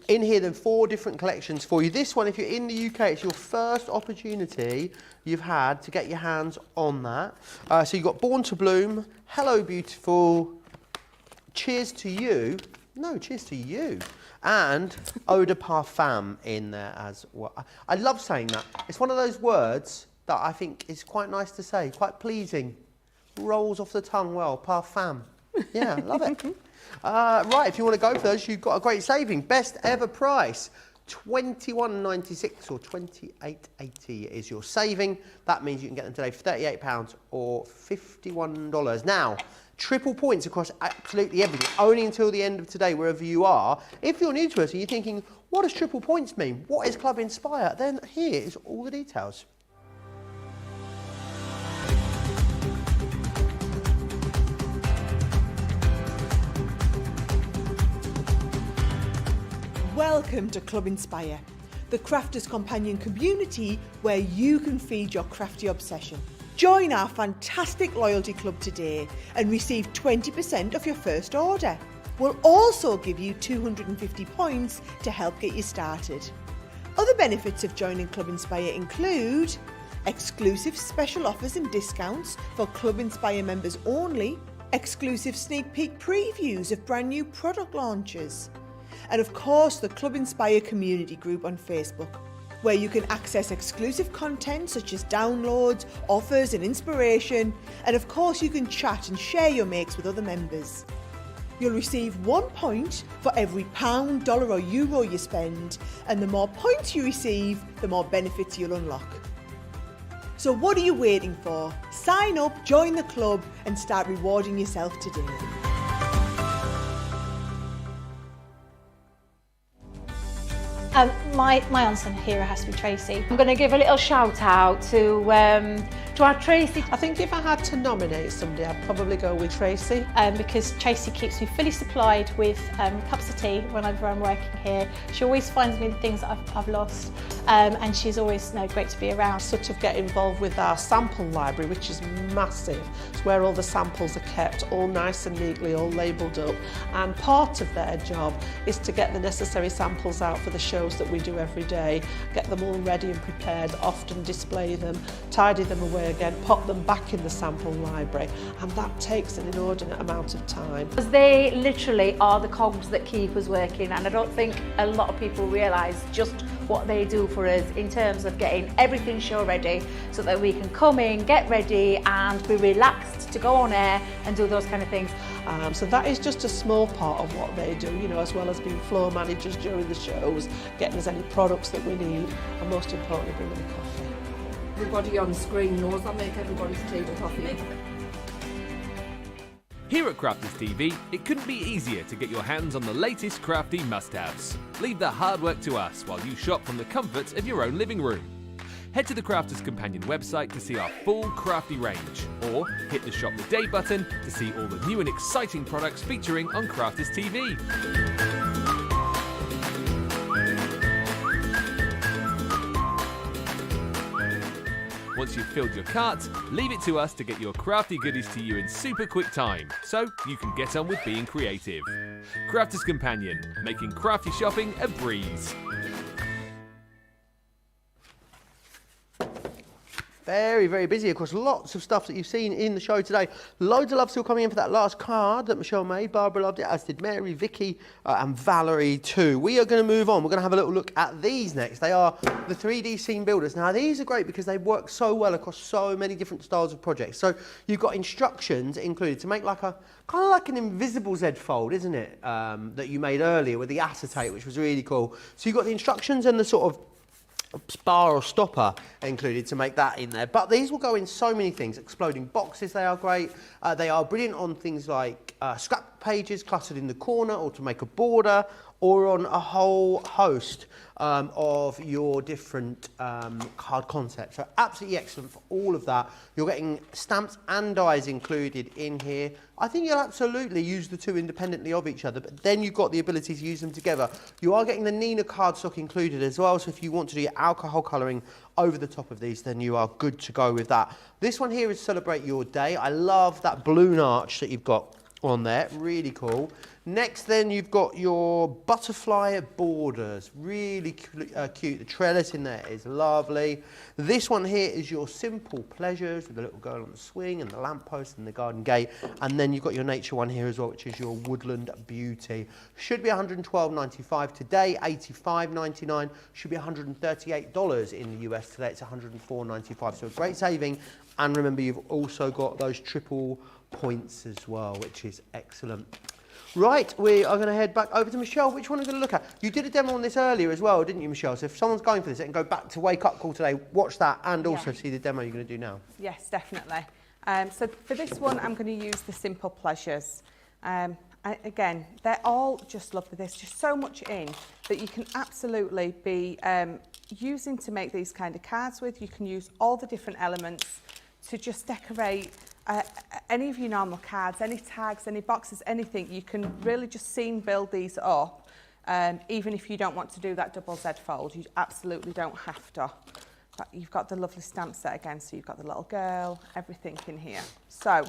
In here, then 4 different collections for you. This one, if you're in the UK, it's your first opportunity you've had to get your hands on that. So you've got Born to Bloom, Hello Beautiful, Cheers to You. No, Cheers to You. And Eau de Parfum in there as well. I love saying that. It's one of those words that I think is quite nice to say, quite pleasing. Rolls off the tongue well, parfum. Yeah, love it. Right, if you want to go for those, you've got a great saving. Best ever price, £21.96 or £28.80 is your saving. That means you can get them today for £38 or $51. Now, triple points across absolutely everything, only until the end of today, wherever you are. If you're new to us and you're thinking, what does triple points mean? What is Club Inspire? Then here is all the details. Welcome to Club Inspire, the crafters' companion community where you can feed your crafty obsession. Join our fantastic loyalty club today and receive 20% off your first order. We'll also give you 250 points to help get you started. Other benefits of joining Club Inspire include exclusive special offers and discounts for Club Inspire members only, exclusive sneak peek previews of brand new product launches, and of course the Club Inspire community group on Facebook, where you can access exclusive content such as downloads, offers and inspiration, and of course you can chat and share your makes with other members. You'll receive 1 point for every £1, dollar or euro you spend, and the more points you receive, the more benefits you'll unlock. So what are you waiting for? Sign up, join the club and start rewarding yourself today. My unsung hero has to be Tracy. I'm going to give a little shout out to our Tracy. I think if I had to nominate somebody, I'd probably go with Tracy. Because Tracy keeps me fully supplied with cups of tea whenever I'm working here. She always finds me the things that I've lost, and she's always great to be around. Sort of get involved with our sample library, which is massive. It's where all the samples are kept, all nice and neatly, all labelled up. And part of their job is to get the necessary samples out for the shows that we do every day, get them all ready and prepared, often display them, tidy them away again, pop them back in the sample library, and that takes an inordinate amount of time. Because they literally are the cogs that keep us working, and I don't think a lot of people realise just what they do for us in terms of getting everything show ready so that we can come in, get ready and be relaxed to go on air and do those kind of things. So that is just a small part of what they do, you know, as well as being floor managers during the shows, getting us any products that we need, and most importantly, bringing the coffee. Everybody on screen knows I make everybody's tea and coffee. Here at Crafters TV, it couldn't be easier to get your hands on the latest crafty must-haves. Leave the hard work to us while you shop from the comfort of your own living room. Head to the Crafters Companion website to see our full crafty range, or hit the Shop the Day button to see all the new and exciting products featuring on Crafters TV. Once you've filled your cart, leave it to us to get your crafty goodies to you in super quick time, so you can get on with being creative. Crafters Companion, making crafty shopping a breeze. Very, very busy. Of course, lots of stuff that you've seen in the show today. Loads of love still coming in for that last card that Michelle made. Barbara loved it, as did Mary, Vicky, and Valerie too. We are going to move on. We're going to have a little look at these next. They are the 3D scene builders. Now, these are great because they work so well across so many different styles of projects. So you've got instructions included to make like a kind of like an invisible Z fold, isn't it? That you made earlier with the acetate, which was really cool. So you've got the instructions and the sort of bar or stopper included to make that in there, but these will go in so many things. Exploding boxes, they are great. They are brilliant on things like scrap pages cluttered in the corner, or to make a border, or on a whole host of your different card concepts. So absolutely excellent for all of that. You're getting stamps and dies included in here. I think you'll absolutely use the two independently of each other, but then you've got the ability to use them together. You are getting the Nina cardstock included as well, so if you want to do your alcohol colouring over the top of these, then you are good to go with that. This one here is Celebrate Your Day. I love that balloon arch that you've got on there, really cool. Next then you've got your butterfly borders, really cute. The trellis in there is lovely. This one here is your Simple Pleasures with the little girl on the swing and the lamppost and the garden gate. And then you've got your nature one here as well, which is your Woodland Beauty. Should be $112.95 today, $85.99. Should be $138 in the US today. It's $104.95, so a great saving. And remember, you've also got those triple points as well, which is excellent. Right, we are going to head back over to Michelle. Which one are we going to look at? You did a demo on this earlier as well, didn't you, Michelle? So if someone's going for this, they can go back to Wake Up Call today, watch that, and also see the demo you're going to do now. Yes, definitely. So for this one, I'm going to use the Simple Pleasures. Again, they're all just lovely. There's just so much in that you can absolutely be using to make these kind of cards with. You can use all the different elements to just decorate any of your normal cards, any tags, any boxes, anything. You can really just seam build these up, even if you don't want to do that double Z fold. You absolutely don't have to. But you've got the lovely stamp set again, so you've got the little girl, everything in here. So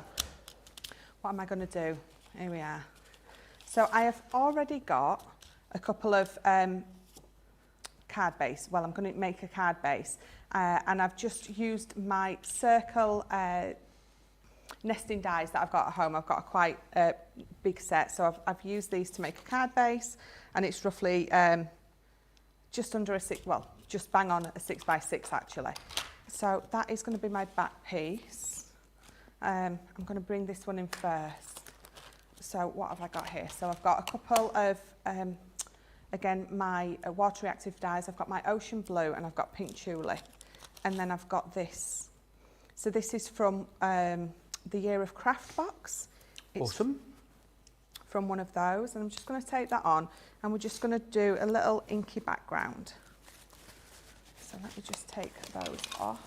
what am I going to do? Here we are. So I have already got a couple of card base. Well, I'm going to make a card base, and I've just used my circle nesting dies that I've got at home. I've got a quite big set, so I've used these to make a card base, and it's roughly just under a six, well, just bang on a 6x6 actually. So that is going to be my back piece. I'm going to bring this one in first. So what have I got here? So I've got a couple of, again, my water reactive dies. I've got my ocean blue and I've got pink tulip. And then I've got this. So this is from the Year of Craft box. It's awesome. From one of those. And I'm just going to take that on and we're just going to do a little inky background. So let me just take those off.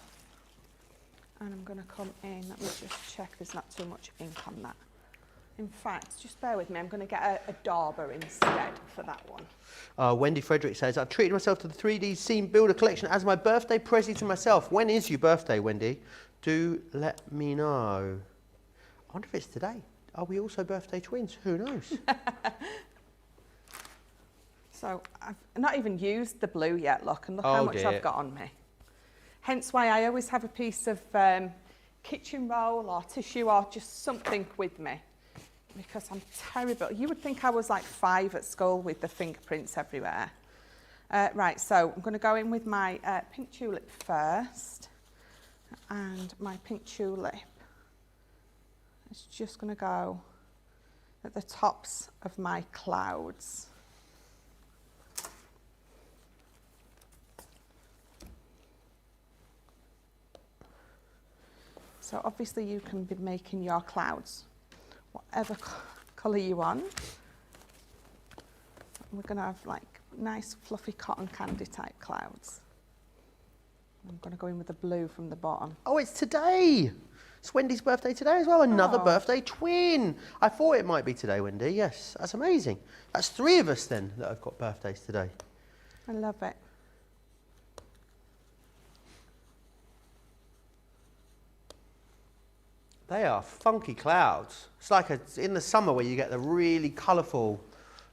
And I'm going to come in, let me just check there's not too much ink on that. In fact, just bear with me, I'm going to get a dauber instead for that one. Wendy Frederick says, I've treated myself to the 3D Seam Builder collection as my birthday present to myself. When is your birthday, Wendy? Do let me know. I wonder if it's today. Are we also birthday twins? Who knows? So I've not even used the blue yet, look, and look how much I've got on me. Hence why I always have a piece of kitchen roll or tissue or just something with me, because I'm terrible. You would think I was like 5 at school with the fingerprints everywhere. Right, so I'm going to go in with my pink tulip first, and my pink tulip is just going to go at the tops of my clouds. So obviously you can be making your clouds whatever colour you want. We're going to have like nice fluffy cotton candy type clouds. I'm going to go in with the blue from the bottom. Oh, it's today. It's Wendy's birthday today as well. Another birthday twin. I thought it might be today, Wendy. Yes, that's amazing. That's 3 of us then that have got birthdays today. I love it. They are funky clouds. It's like in the summer where you get the really colourful,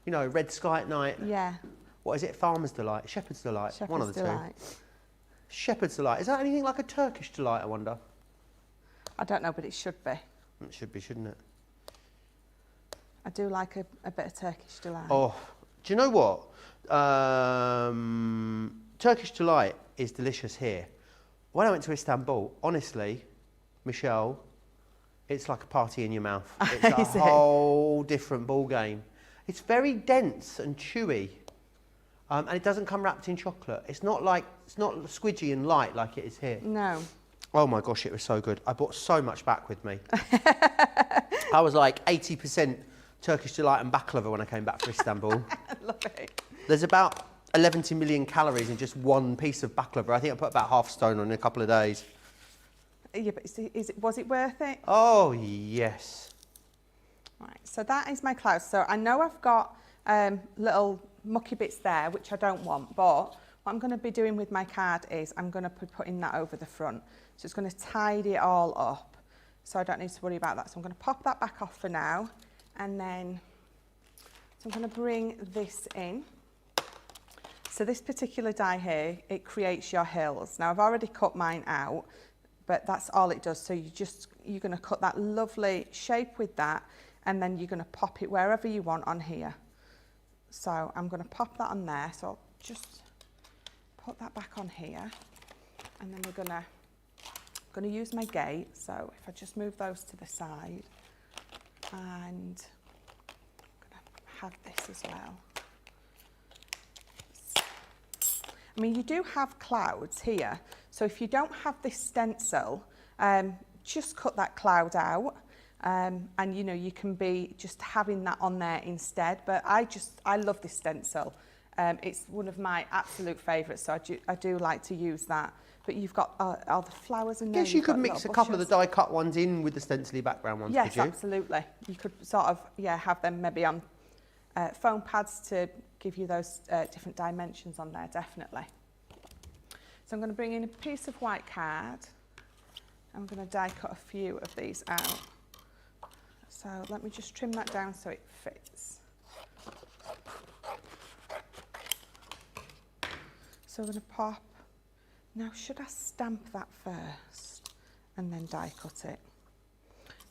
you know, red sky at night. Yeah. What is it? Farmer's Delight? Shepherd's Delight? Shepherd's One of the Delight. two. Shepherd's Delight. Is that anything like a Turkish Delight, I wonder? I don't know, but it should be. It should be, shouldn't it? I do like a bit of Turkish Delight. Oh, do you know what? Turkish Delight is delicious here. When I went to Istanbul, honestly, Michelle, it's like a party in your mouth. It's a whole different ball game. It's very dense and chewy, and it doesn't come wrapped in chocolate. It's not squidgy and light like it is here. No. Oh my gosh, it was so good. I brought so much back with me. I was like 80% Turkish Delight and baklava when I came back from Istanbul. love it. There's about 11 million calories in just one piece of baklava. I think I put about half a stone on in a couple of days. Yeah, but was it worth it? Oh, yes. Right, so that is my clouds. So I know I've got little mucky bits there, which I don't want, but what I'm going to be doing with my card is I'm going to be putting that over the front. So it's going to tidy it all up, so I don't need to worry about that. So I'm going to pop that back off for now, and then so I'm going to bring this in. So this particular die here, it creates your hills. Now I've already cut mine out, but that's all it does. So you're going to cut that lovely shape with that, and then you're going to pop it wherever you want on here. So I'm going to pop that on there. So I'll just put that back on here, and then we're going to use my gate. So if I just move those to the side, and I'm going to have this as well. I mean, you do have clouds here, so if you don't have this stencil, just cut that cloud out, and you know, you can be just having that on there instead. But I love this stencil. It's one of my absolute favourites, so I do like to use that. But you've got all the flowers in there. I guess you could mix a couple of the die cut ones in with the stencily background ones, yes, could you? absolutely. You could sort of, yeah, have them maybe on foam pads to give you those different dimensions on there, definitely. So I'm going to bring in a piece of white card. I'm going to die cut a few of these out. So let me just trim that down so it fits. So we're going to pop. Now, should I stamp that first and then die cut it?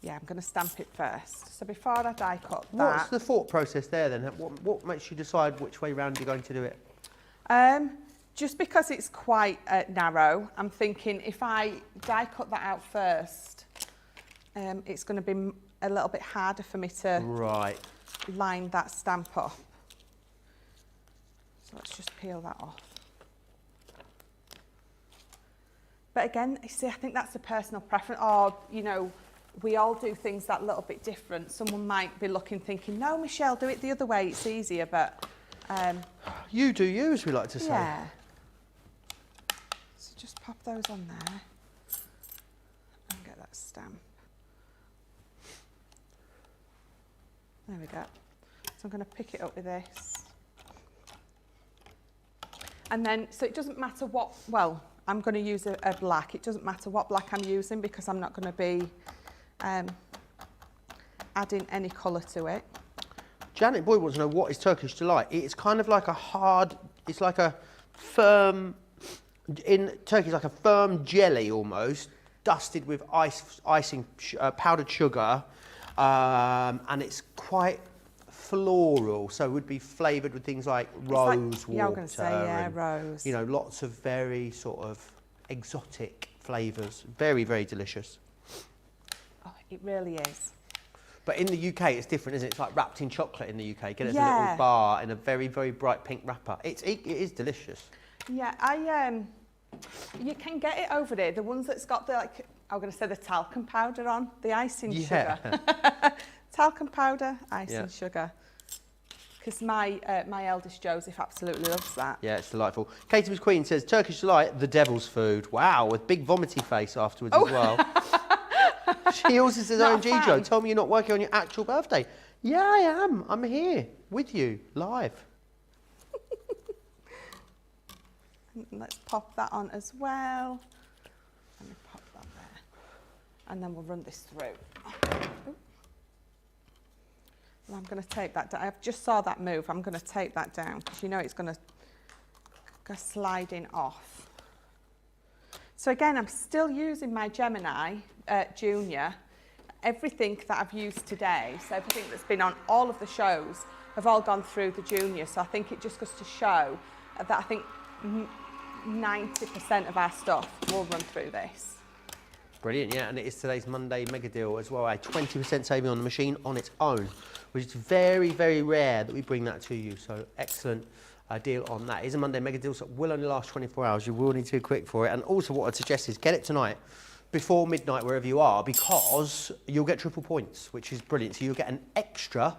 Yeah, I'm going to stamp it first. So before I die cut that... What's the thought process there then? What makes you decide which way round you're going to do it? Just because it's quite narrow, I'm thinking if I die cut that out first, it's going to be a little bit harder for me to line that stamp up. So let's just peel that off. But again, you see, I think that's a personal preference, or, you know, we all do things that little bit different. Someone might be looking, thinking, no, Michelle, do it the other way, it's easier, but... you do you, as we like to say. Yeah. So just pop those on there and get that stamp. There we go. So I'm going to pick it up with this. And then, so it doesn't matter what, well, I'm going to use a black. It doesn't matter what black I'm using because I'm not going to be adding any colour to it. Janet Boyd wants to know, what is Turkish Delight? It's kind of like a hard, it's like a firm, in Turkey it's like a firm jelly almost, dusted with icing, powdered sugar, and it's quite floral, so it would be flavoured with things like rose water. Yeah, I'm going to say, yeah, and, rose. you know, lots of very sort of exotic flavours. Very, very delicious. Oh, it really is. But in the UK, it's different, isn't it? It's like wrapped in chocolate in the UK. Get it as a little bar in a very, very bright pink wrapper. It is delicious. Yeah, you can get it over there. The ones that's got the, like, I'm going to say the talcum powder on, the icing sugar. Talcum powder, icing sugar. Because my eldest Joseph absolutely loves that. Yeah, it's delightful. Katie Queen says, Turkish Delight, the devil's food. Wow, with big vomity face afterwards as well. She also says, OMG Joe, tell me you're not working on your actual birthday. Yeah, I am. I'm here with you, live. Let's pop that on as well. Let me pop that there. And then we'll run this through. And I'm going to tape that down. I just saw that move. I'm going to tape that down because you know it's going to go sliding off. So again, I'm still using my Gemini Junior. Everything that I've used today, so everything that's been on all of the shows, have all gone through the Junior. So I think it just goes to show that I think 90% of our stuff will run through this. Brilliant, yeah, and it is today's Monday mega deal as well. A 20% saving on the machine on its own, which is very, very rare that we bring that to you. So excellent deal on that. It is a Monday mega deal, so it will only last 24 hours. You will need to be quick for it. And also what I'd suggest is get it tonight before midnight wherever you are, because you'll get triple points, which is brilliant. So you'll get an extra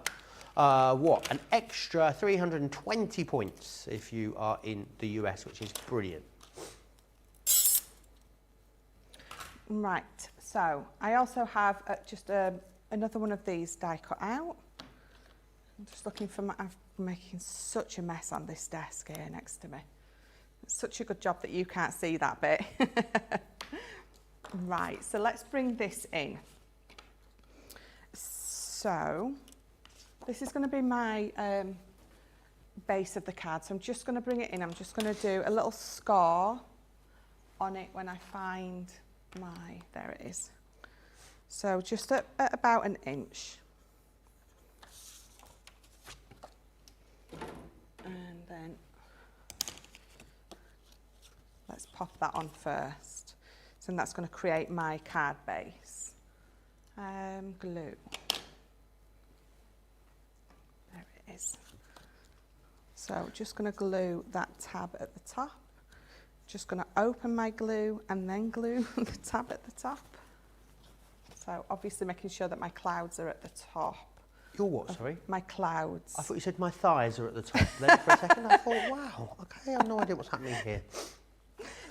what, an extra 320 points if you are in the US, which is brilliant. Right, so I also have just another one of these die cut out. I'm just looking for I'm making such a mess on this desk here next to me. It's such a good job that you can't see that bit. Right, so let's bring this in. So this is going to be my base of the card. So I'm just going to bring it in. I'm just going to do a little score on it when I find there it is. So just at about an inch. And then let's pop that on first. So that's going to create my card base. Glue. There it is. So just going to glue that tab at the top. Just going to open my glue and then glue the tab at the top. So obviously making sure that my clouds are at the top. Your what, sorry? My clouds. I thought you said my thighs are at the top. Then for a second I thought, wow, okay, I have no idea what's happening here.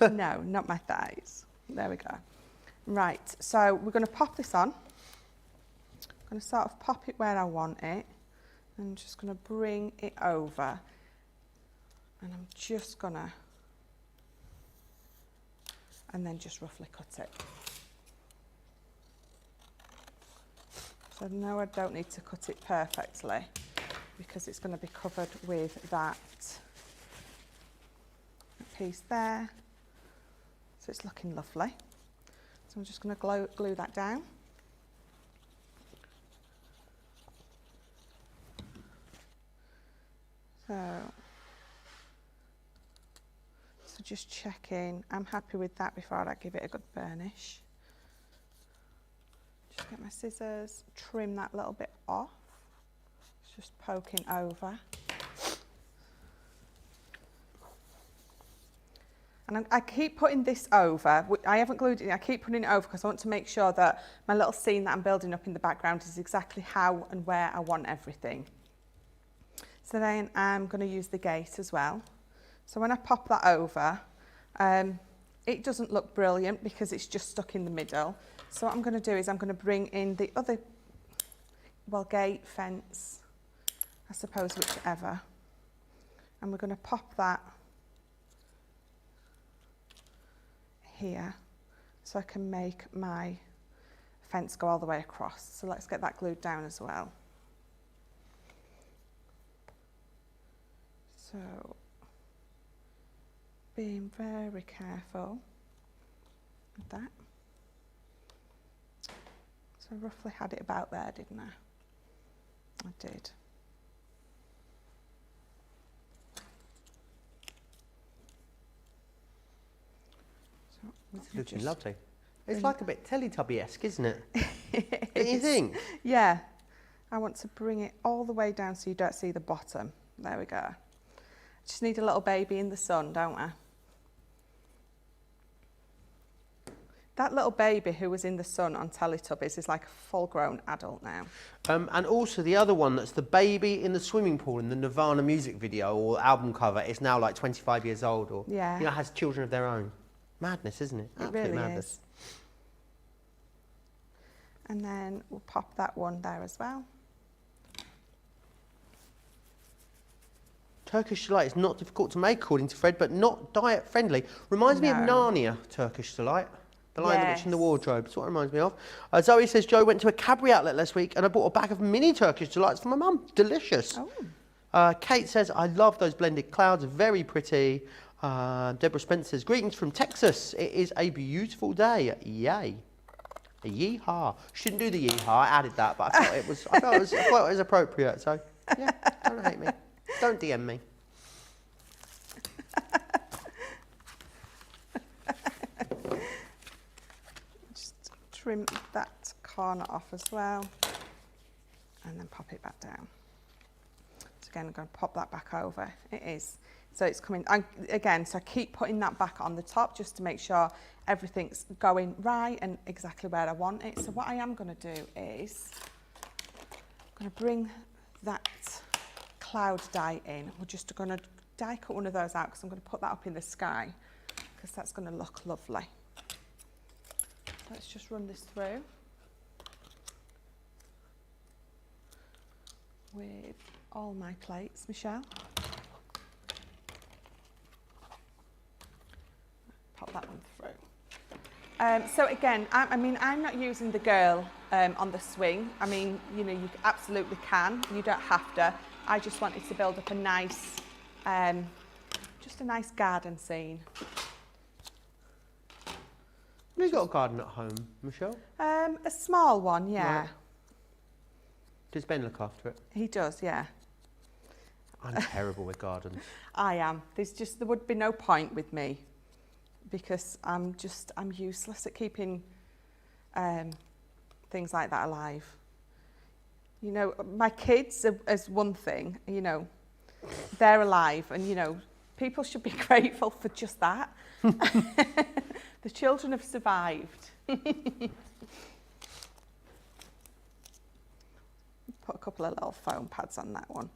No, not my thighs. There we go. Right, so we're going to pop this on. I'm going to sort of pop it where I want it. I'm just going to bring it over. And I'm just going to, and then just roughly cut it. So no, I don't need to cut it perfectly because it's going to be covered with that piece there. So it's looking lovely. So I'm just going to glue that down. So just checking, I'm happy with that before I give it a good burnish. Just get my scissors, trim that little bit off. It's just poking over. And I keep putting this over. I haven't glued it, I keep putting it over because I want to make sure that my little scene that I'm building up in the background is exactly how and where I want everything. So then I'm going to use the gate as well. So when I pop that over, it doesn't look brilliant because it's just stuck in the middle. So what I'm going to do is I'm going to bring in the other, well, gate, fence, I suppose, whichever. And we're going to pop that here so I can make my fence go all the way across. So let's get that glued down as well. So being very careful with that. So I roughly had it about there, didn't I? I did. So it's looking lovely. It's like a bit Teletubby-esque, isn't it? Don't you think? Yeah. I want to bring it all the way down so you don't see the bottom. There we go. Just need a little baby in the sun, don't I? That little baby who was in the sun on Teletubbies is like a full-grown adult now. And also the other one that's the baby in the swimming pool in the Nirvana music video or album cover is now like 25 years old or yeah. You know, has children of their own. Madness, isn't it? It really is. And then we'll pop that one there as well. Turkish delight is not difficult to make, according to Fred, but not diet friendly. Reminds me of Narnia, Turkish delight. The Lion, the Witch and the Wardrobe. That's what it reminds me of. Zoe says, Joe went to a Cadbury outlet last week and I bought a bag of mini Turkish delights for my mum. Delicious. Oh. Kate says, I love those blended clouds. Very pretty. Deborah Spence says, greetings from Texas. It is a beautiful day. Yay. A yeehaw. Shouldn't do the yeehaw. I added that, but I thought it was appropriate. So, yeah, don't hate me. Don't DM me. Just trim that corner off as well and then pop it back down. So again, I'm going to pop that back over. It is. So it's coming, again, so I keep putting that back on the top just to make sure everything's going right and exactly where I want it. So what I am going to do is I'm going to bring that cloud die in. We're just going to die cut one of those out because I'm going to put that up in the sky because that's going to look lovely. Let's just run this through with all my plates, Michelle. Pop that one through. So again, I mean, I'm not using the girl on the swing. I mean, you know, you absolutely can. You don't have to. I just wanted to build up a nice, just a nice garden scene. Have you got a garden at home, Michelle? A small one, yeah. Right. Does Ben look after it? He does, yeah. I'm terrible with gardens. I am. There would be no point with me because I'm useless at keeping things like that alive. You know, my kids as one thing, you know, they're alive and, you know, people should be grateful for just that. The children have survived. Put a couple of little foam pads on that one.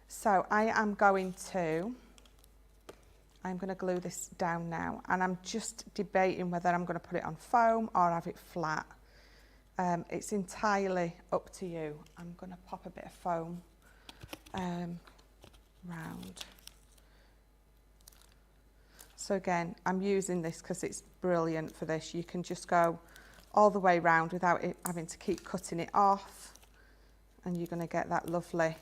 So I'm going to glue this down now, and I'm just debating whether I'm going to put it on foam or have it flat. It's entirely up to you. I'm going to pop a bit of foam round. So again, I'm using this because it's brilliant for this. You can just go all the way round without it having to keep cutting it off, and you're going to get that lovely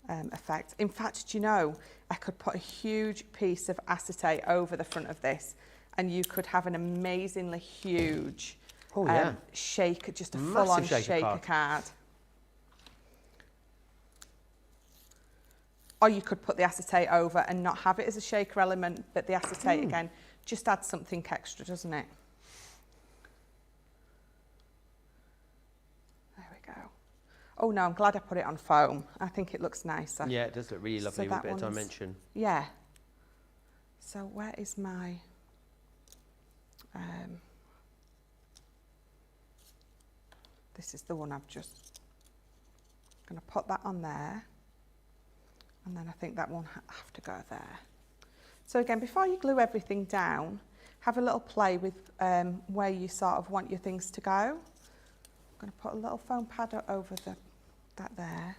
effect. In fact, do you know, I could put a huge piece of acetate over the front of this and you could have an amazingly huge shaker, just a full-on shaker card. Or you could put the acetate over and not have it as a shaker element, but the acetate again just adds something extra, doesn't it? There we go. Oh no, I'm glad I put it on foam. I think it looks nicer. Yeah, it does look really lovely with a bit of dimension. Yeah. So where is my... this is the one I've just... going to put that on there. And then I think that one have to go there. So again, before you glue everything down, have a little play with where you sort of want your things to go. I'm going to put a little foam pad over that there.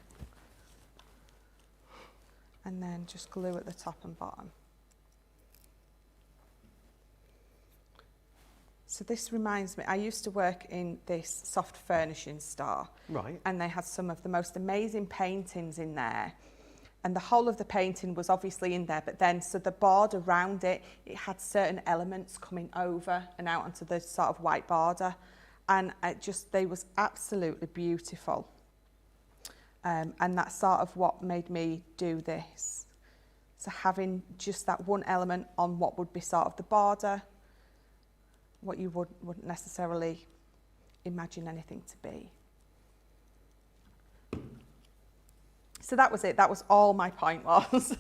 And then just glue at the top and bottom. So this reminds me, I used to work in this soft furnishing store. Right. And they had some of the most amazing paintings in there. And the whole of the painting was obviously in there, but then, so the border around it, it had certain elements coming over and out onto the sort of white border. And they was absolutely beautiful. And that's sort of what made me do this. So having just that one element on what would be sort of the border, what you wouldn't necessarily imagine anything to be. So that was it. That was all my point was.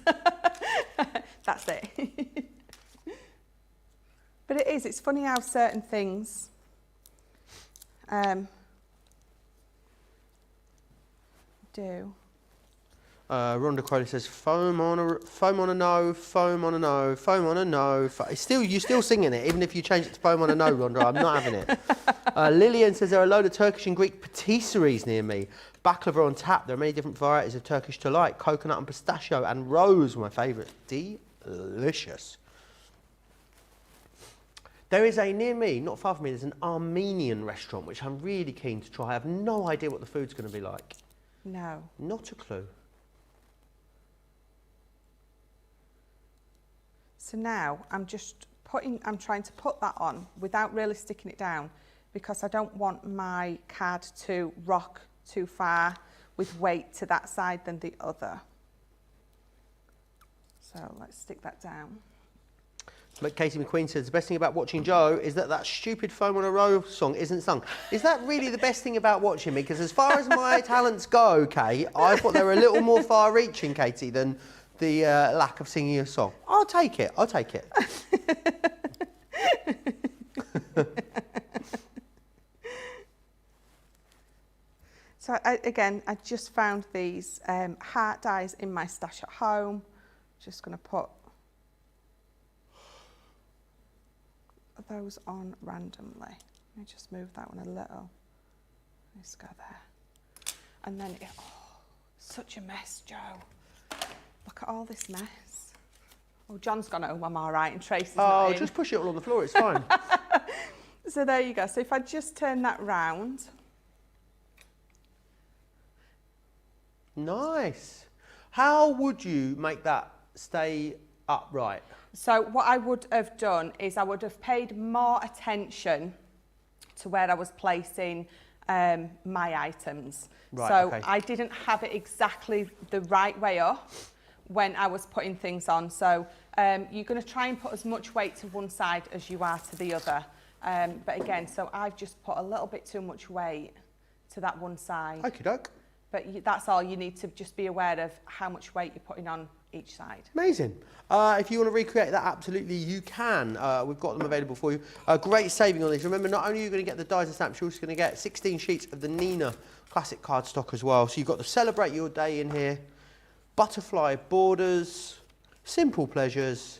That's it. But it's funny how certain things do. Rhonda Crowley says, foam on a no, foam on a no, foam on a no. You're still singing it, even if you change it to foam on a no, Rhonda. I'm not having it. Lillian says, there are a load of Turkish and Greek patisseries near me. Baklava on tap. There are many different varieties of Turkish to like. Coconut and pistachio and rose were my favourite. Delicious. There is near me, not far from me, there's an Armenian restaurant, which I'm really keen to try. I have no idea what the food's going to be like. No. Not a clue. So now I'm trying to put that on without really sticking it down because I don't want my card to rock too far with weight to that side than the other. So let's stick that down. But Katie McQueen says, the best thing about watching Joe is that stupid Foam on a Row song isn't sung. Is that really the best thing about watching me? Because as far as my talents go, Kate, I thought they were a little more far-reaching, Katie, than the lack of singing a song. I'll take it. I'll take it. So So I just found these heart dies in my stash at home. Just going to put those on randomly. Let me just move that one a little. Let's go there. And then, such a mess, Joe. Look at all this mess. Oh, John's gone home, I'm all right, and Tracy's not in. Just push it all on the floor, it's fine. So there you go. So if I just turn that round. Nice. How would you make that stay upright? So what I would have done is I would have paid more attention to where I was placing my items. Right, so okay. I didn't have it exactly the right way up when I was putting things on. So you're going to try and put as much weight to one side as you are to the other. But again, so I've just put a little bit too much weight to that one side. Okie doke. But that's all. You need to just be aware of how much weight you're putting on each side. Amazing. If you want to recreate that, absolutely you can. We've got them available for you. Great saving on these. Remember, not only are you going to get the dies and stamps, you're also going to get 16 sheets of the Nina classic cardstock as well. So you've got to celebrate your day in here. Butterfly borders, simple pleasures,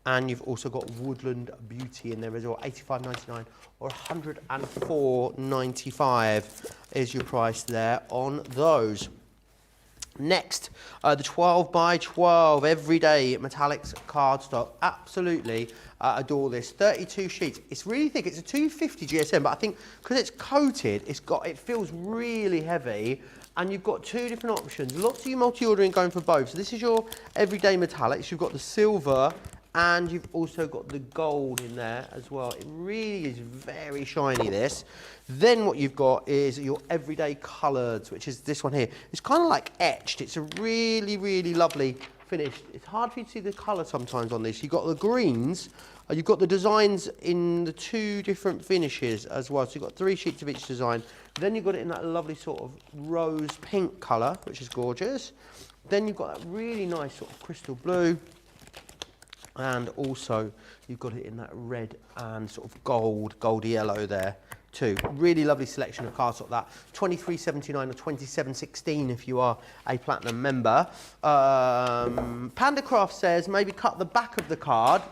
and you've also got woodland beauty in there as well. £85.99 or £104.95 is your price there on those. Next, the 12 by 12 everyday metallics cardstock. Absolutely adore this. 32 sheets. It's really thick. It's a 250 GSM, but I think because it's coated, it feels really heavy. And you've got two different options. Lots of you multi-ordering going for both. So this is your everyday metallics. You've got the silver and you've also got the gold in there as well. It really is very shiny, this. Then what you've got is your everyday coloured, which is this one here. It's kind of like etched. It's a really, really lovely finish. It's hard for you to see the colour sometimes on this. You've got the greens, you've got the designs in the two different finishes as well. So you've got 3 sheets of each design. Then you've got it in that lovely sort of rose pink colour, which is gorgeous. Then you've got that really nice sort of crystal blue. And also you've got it in that red and sort of goldy yellow there too. Really lovely selection of cardstock, that £23.79 or £27.16 if you are a platinum member. Pandacraft says maybe cut the back of the card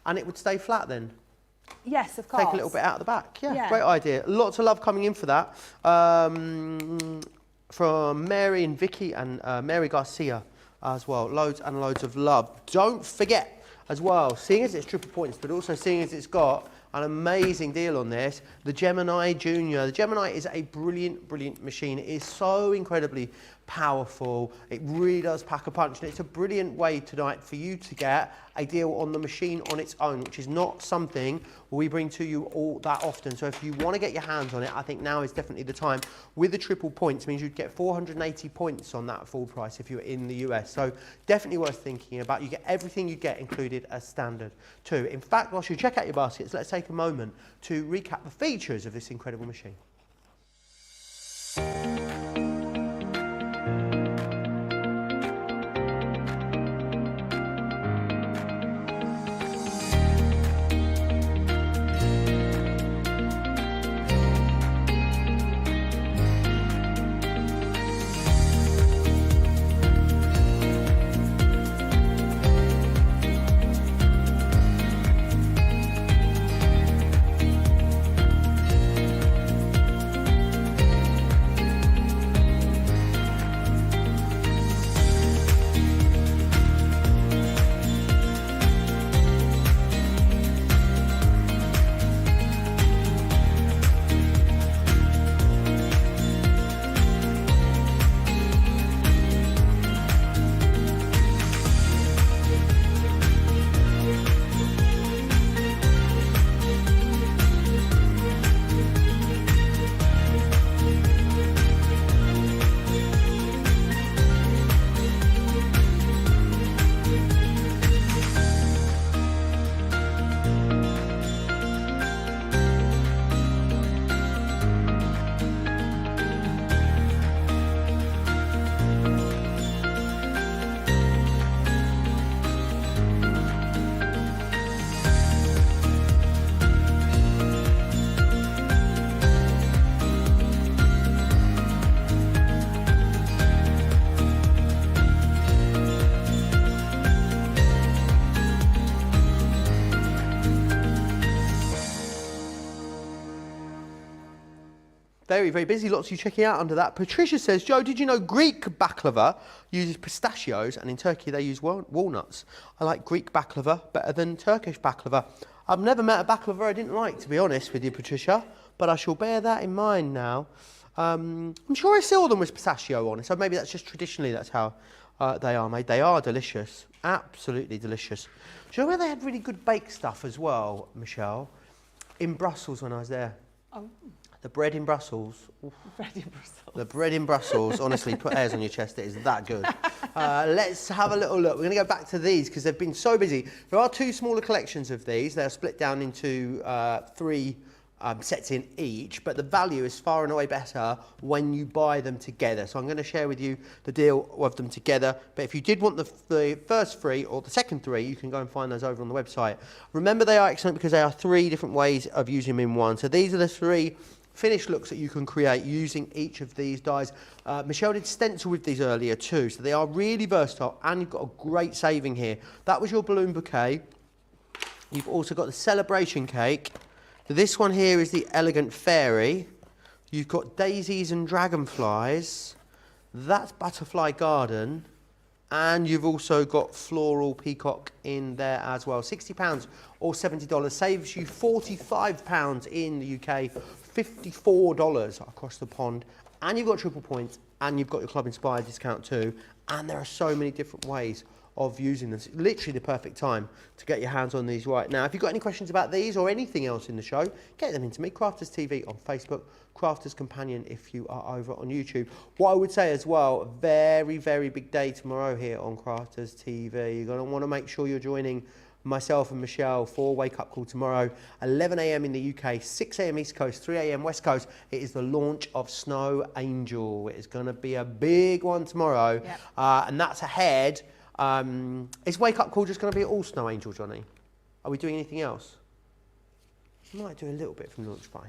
and it would stay flat then. Yes, of course. Take a little bit out of the back. Yeah, Yeah. Great idea. Lots of love coming in for that. From Mary and Vicky and Mary Garcia as well. Loads and loads of love. Don't forget as well, seeing as it's triple points, but also seeing as it's got an amazing deal on this, the Gemini Junior. The Gemini is a brilliant, brilliant machine. It is so incredibly powerful. It really does pack a punch, and it's a brilliant way tonight for you to get a deal on the machine on its own, which is not something we bring to you all that often. So if you want to get your hands on it, I think now is definitely the time. With the triple points, means you'd get 480 points on that full price if you're in the US. So definitely worth thinking about. You get everything you get included as standard too. In fact, whilst you check out your baskets, let's take a moment to recap the features of this incredible machine. Very, very busy. Lots of you checking out under that. Patricia says, Joe, did you know Greek baklava uses pistachios and in Turkey they use walnuts? I like Greek baklava better than Turkish baklava. I've never met a baklava I didn't like, to be honest with you, Patricia, but I shall bear that in mind now. I'm sure I saw them with pistachio on it, so maybe that's just traditionally that's how they are made. They are delicious, absolutely delicious. Do you know where they had really good baked stuff as well, Michelle? In Brussels when I was there. Oh. The bread in Brussels. Oof. Bread in Brussels. The bread in Brussels, honestly, put hairs on your chest, it is that good. Let's have a little look. We're going to go back to these because they've been so busy. There are 2 smaller collections of these. They're split down into 3 sets in each, but the value is far and away better when you buy them together. So I'm going to share with you the deal of them together. But if you did want the first 3 or the second 3, you can go and find those over on the website. Remember, they are excellent because they are 3 different ways of using them in one. So these are the 3 finished looks that you can create using each of these dies. Michelle did stencil with these earlier too, so they are really versatile, and you've got a great saving here. That was your balloon bouquet. You've also got the celebration cake. This one here is the elegant fairy. You've got daisies and dragonflies. That's butterfly garden. And you've also got floral peacock in there as well. £60 or $70 saves you £45 in the UK, $54 across the pond. And you've got triple points, and you've got your Club Inspired discount too. And there are so many different ways of using this. Literally the perfect time to get your hands on these right now. If you've got any questions about these or anything else in the show, get them into me. Crafters TV on Facebook, Crafters Companion if you are over on YouTube. What I would say as well, very, very big day tomorrow here on Crafters TV. You're going to want to make sure you're joining myself and Michelle for Wake Up Call tomorrow, 11 a.m. in the UK, 6 a.m. East Coast, 3 a.m. West Coast. It is the launch of Snow Angel. It is going to be a big one tomorrow, yep. And that's ahead. Is Wake Up Call just going to be all Snow Angel, Johnny? Are we doing anything else? We might do a little bit from launch by.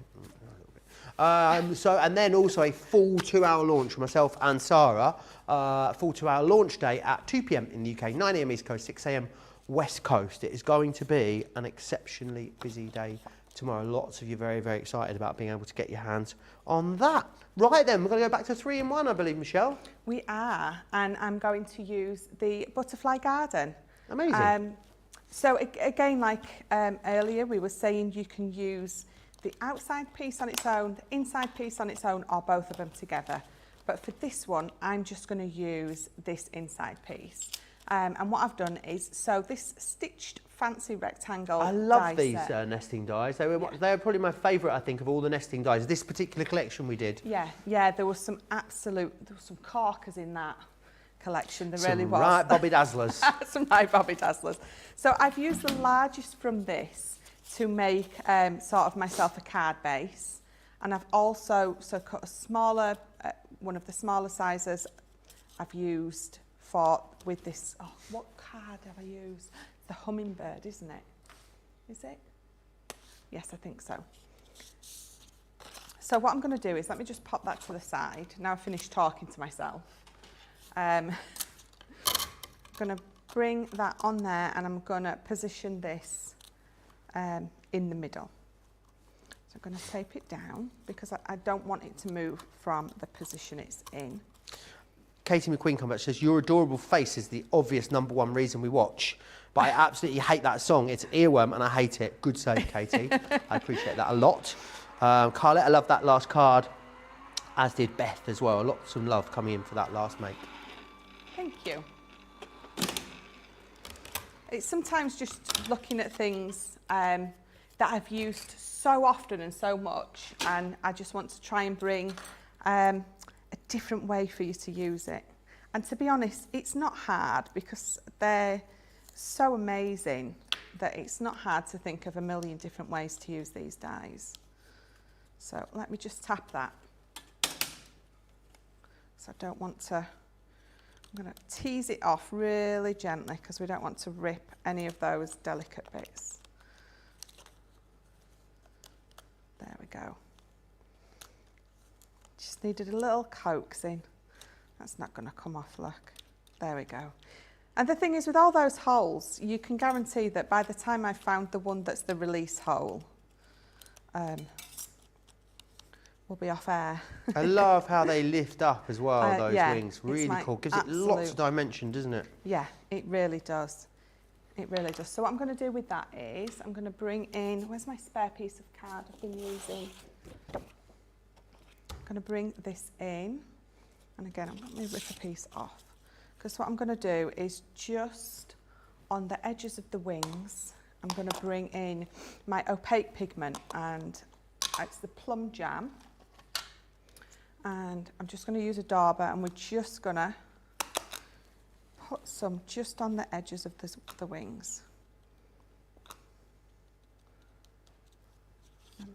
And then also a full 2-hour launch for myself and Sarah. Full 2-hour launch day at 2 p.m. in the UK, 9 a.m. East Coast, 6 a.m. West Coast. It is going to be an exceptionally busy day tomorrow. Lots of you very, very excited about being able to get your hands on that. Right then, we're going to go back to 3-in-1, I believe, Michelle. We are, and I'm going to use the butterfly garden. Amazing. So again, like earlier, we were saying you can use the outside piece on its own, the inside piece on its own, or both of them together. But for this one, I'm just going to use this inside piece. And what I've done is, so this stitched fancy rectangle I love these nesting dies. They were probably my favourite, I think, of all the nesting dies. This particular collection we did. Yeah, there was some corkers in that collection. There really was. Right Bobby Dazzlers. Some right Bobby Dazzlers. So I've used the largest from this to make sort of myself a card base. And I've also cut a smaller, one of the smaller sizes I've used with this. Oh, what card have I used? The hummingbird, isn't it? Is it? Yes, I think so. So what I'm going to do is, let me just pop that to the side. Now I've finished talking to myself. I'm going to bring that on there, and I'm going to position this in the middle. So I'm going to tape it down because I don't want it to move from the position it's in. Katie McQueen comes back, says, your adorable face is the obvious #1 reason we watch. But I absolutely hate that song. It's an earworm and I hate it. Good save, Katie. I appreciate that a lot. Carlette, I love that last card, as did Beth as well. Lots of love coming in for that last make. Thank you. It's sometimes just looking at things that I've used so often and so much, and I just want to try and bring a different way for you to use it. And to be honest, it's not hard because they're so amazing that it's not hard to think of a million different ways to use these dies. So let me just tap that. So I don't want to, I'm going to tease it off really gently because we don't want to rip any of those delicate bits. There we go. Just needed a little coaxing. That's not going to come off, look. There we go. And the thing is, with all those holes, you can guarantee that by the time I've found the one that's the release hole, will be off air. I love how they lift up as well, those yeah, wings. it's Really like cool. Gives it lots of absolute- dimension, doesn't it? Yeah, it really does. It really does. So what I'm going to do with that is I'm going to bring in, where's my spare piece of card I've been using? I'm going to bring this in, and again I'm going to rip a piece off, because what I'm going to do is just on the edges of the wings I'm going to bring in my opaque pigment, and it's the Plum Jam, and I'm just going to use a dauber, and we're just going to put some just on the edges of the wings. And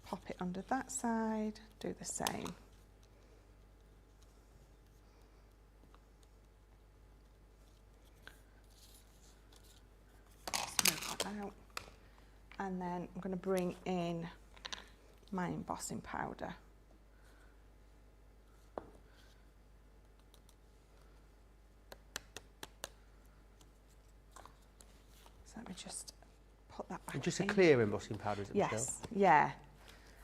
pop it under that side, do the same. Smooth that out. And then I'm going to bring in my embossing powder. So let me just put that back And just in. a clear embossing powder, is it, Michelle? Yes, yeah.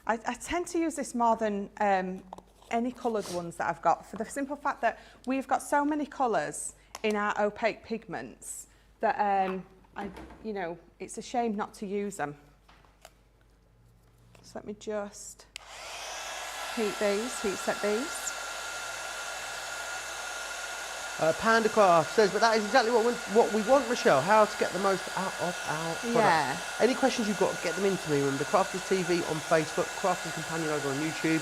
I tend to use this more than any coloured ones that I've got, for the simple fact that we've got so many colours in our opaque pigments that you know, it's a shame not to use them. So let me just heat set these. Panda Craft says, but that is exactly what we want, Michelle. How to get the most out of our products. Yeah. Any questions you've got, get them into me. Remember, Crafters TV on Facebook, Crafters Companion over on YouTube.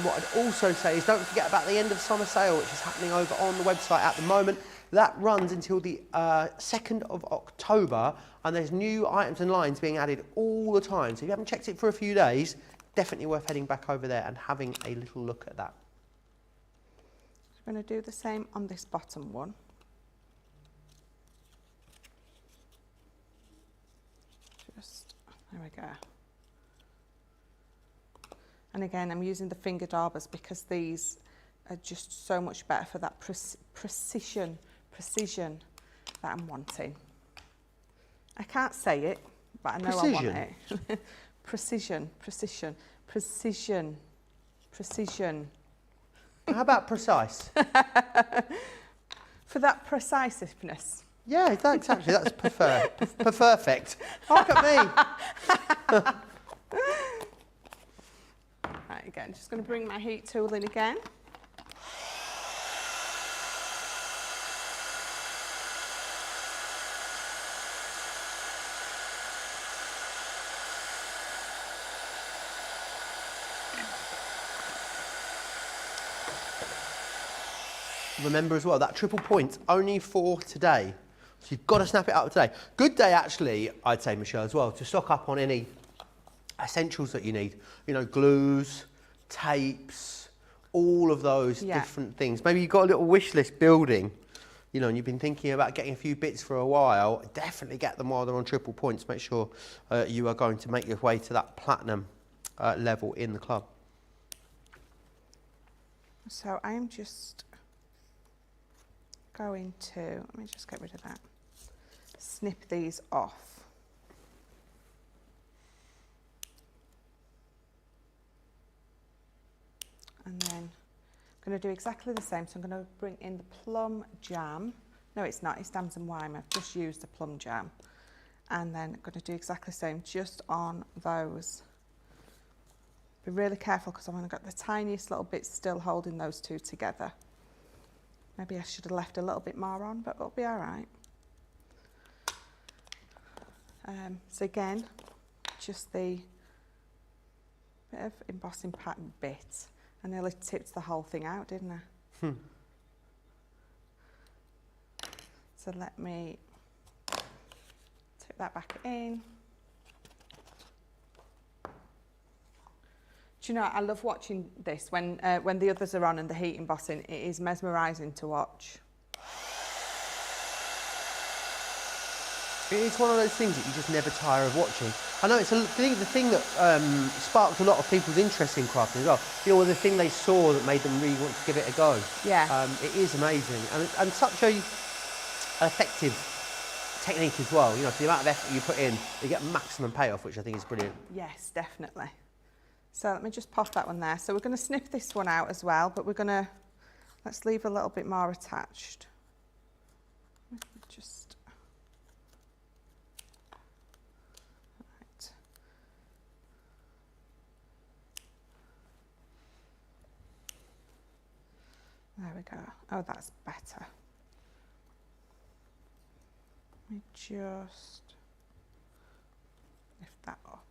What I'd also say is don't forget about the end of summer sale, which is happening over on the website at the moment. That runs until the 2nd of October, and there's new items and lines being added all the time. So if you haven't checked it for a few days, definitely worth heading back over there and having a little look at that. I'm going to do the same on this bottom one. There we go. And again, I'm using the finger daubers because these are just so much better for that precision that I'm wanting. I can't say it, but I know I want it. Precision. How about precise? For that precisiveness. Yeah, that's actually, that's perfect. Look at me. Right, again, just going to bring my heat tool in again. Remember as well, that triple point only for today. So you've got to snap it up today. Good day, actually, I'd say, Michelle, as well, to stock up on any essentials that you need. You know, glues, tapes, all of those different things. Maybe you've got a little wish list building, you know, and you've been thinking about getting a few bits for a while. Definitely get them while they're on triple points. Make sure you are going to make your way to that platinum level in the club. So I'm just going to, let me just get rid of that, snip these off. And then I'm going to do exactly the same. So I'm going to bring in the Plum Jam. No, it's not, it's Dams and Wine. I've just used the Plum Jam. And then I'm going to do exactly the same just on those. Be really careful because I've only got the tiniest little bits still holding those two together. Maybe I should have left a little bit more on, but it'll be all right. So again, just the bit of embossing pattern bit. I nearly tipped the whole thing out, didn't I? So let me tip that back in. Do you know, I love watching this when the others are on and the heat embossing. It is mesmerising to watch. It's one of those things that you just never tire of watching. I know it's the thing that sparked a lot of people's interest in crafting as well. You know, the thing they saw that made them really want to give it a go. Yeah. It is amazing and such a effective technique as well. You know, for the amount of effort you put in, you get maximum payoff, which I think is brilliant. Yes, definitely. So let me just pop that one there. So we're going to snip this one out as well, but we're going to, let's leave a little bit more attached. Just, right. There we go. Oh, that's better. Let me just lift that up.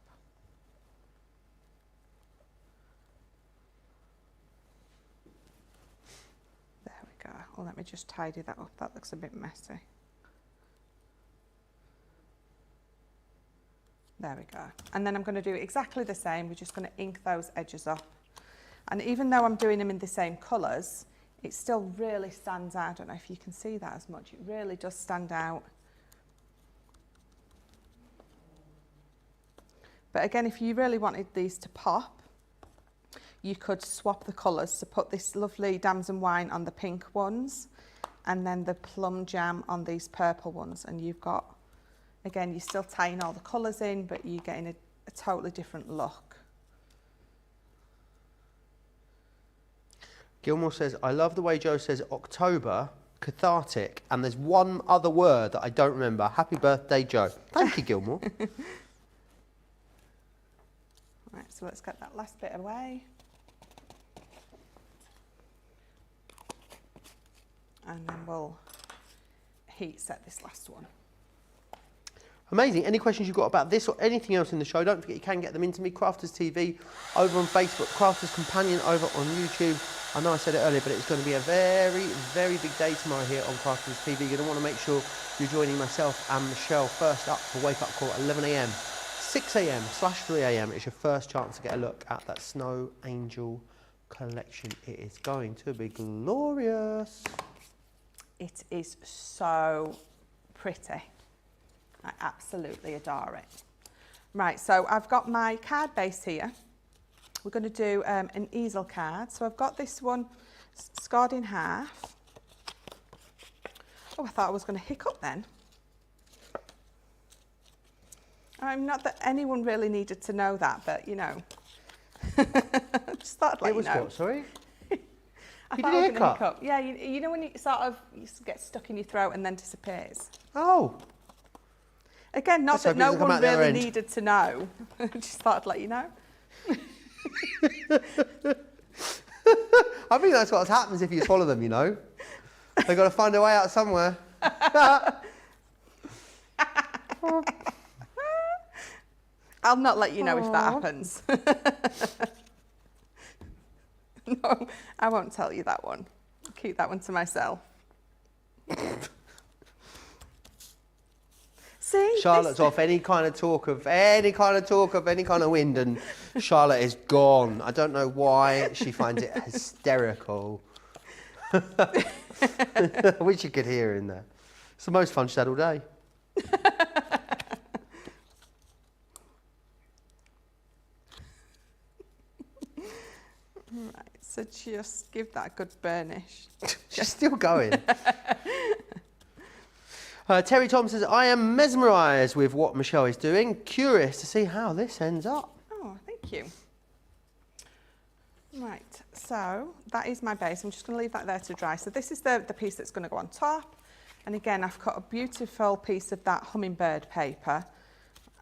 There we go. Well, let me just tidy that up. That looks a bit messy. There we go. And then I'm going to do exactly the same. We're just going to ink those edges up. And even though I'm doing them in the same colours, it still really stands out. I don't know if you can see that as much. It really does stand out. But again, if you really wanted these to pop, you could swap the colours. So put this lovely Damson Wine on the pink ones and then the Plum Jam on these purple ones. And you've got, again, you're still tying all the colours in, but you're getting a totally different look. Gilmore says, I love the way Joe says October, cathartic, and there's one other word that I don't remember. Happy birthday, Joe. Thank you, Gilmore. Right, so let's get that last bit away. And then we'll heat set this last one. Amazing. Any questions you've got about this or anything else in the show, don't forget you can get them into me, Crafters TV, over on Facebook, Crafters Companion over on YouTube. I know I said it earlier, but it's going to be a very, very big day tomorrow here on Crafters TV. You're going to want to make sure you're joining myself and Michelle first up for Wake Up Call at 11 AM. 6 AM/3 AM is your first chance to get a look at that Snow Angel collection. It is going to be glorious. It is so pretty. I absolutely adore it. Right, so I've got my card base here. We're going to do an easel card. So I've got this one scored in half. Oh, I thought I was going to hiccup then. Not that anyone really needed to know that, but you know. Just thought I'd let you know. It was what, sorry? I You thought did I a was gonna hiccup? Yeah, you know when you sort of you get stuck in your throat and then disappears? Oh. Again, not Let's that hope it no doesn't come one out the other really end. needed to know. Just thought I'd let you know. I think that's what happens if you swallow them, you know. They've got to find a way out somewhere. I'll not let you know if that happens. No, I won't tell you that one. I'll keep that one to myself. See? Charlotte's off any kind of talk of any kind of wind, and Charlotte is gone. I don't know why she finds it hysterical. I wish you could hear her in there. It's the most fun she's had all day. Right, so just give that a good burnish. She's still going. Terry Tom says, I am mesmerised with what Michelle is doing. Curious to see how this ends up. Oh, thank you. Right, so that is my base. I'm just going to leave that there to dry. So this is the piece that's going to go on top. And again, I've cut a beautiful piece of that hummingbird paper.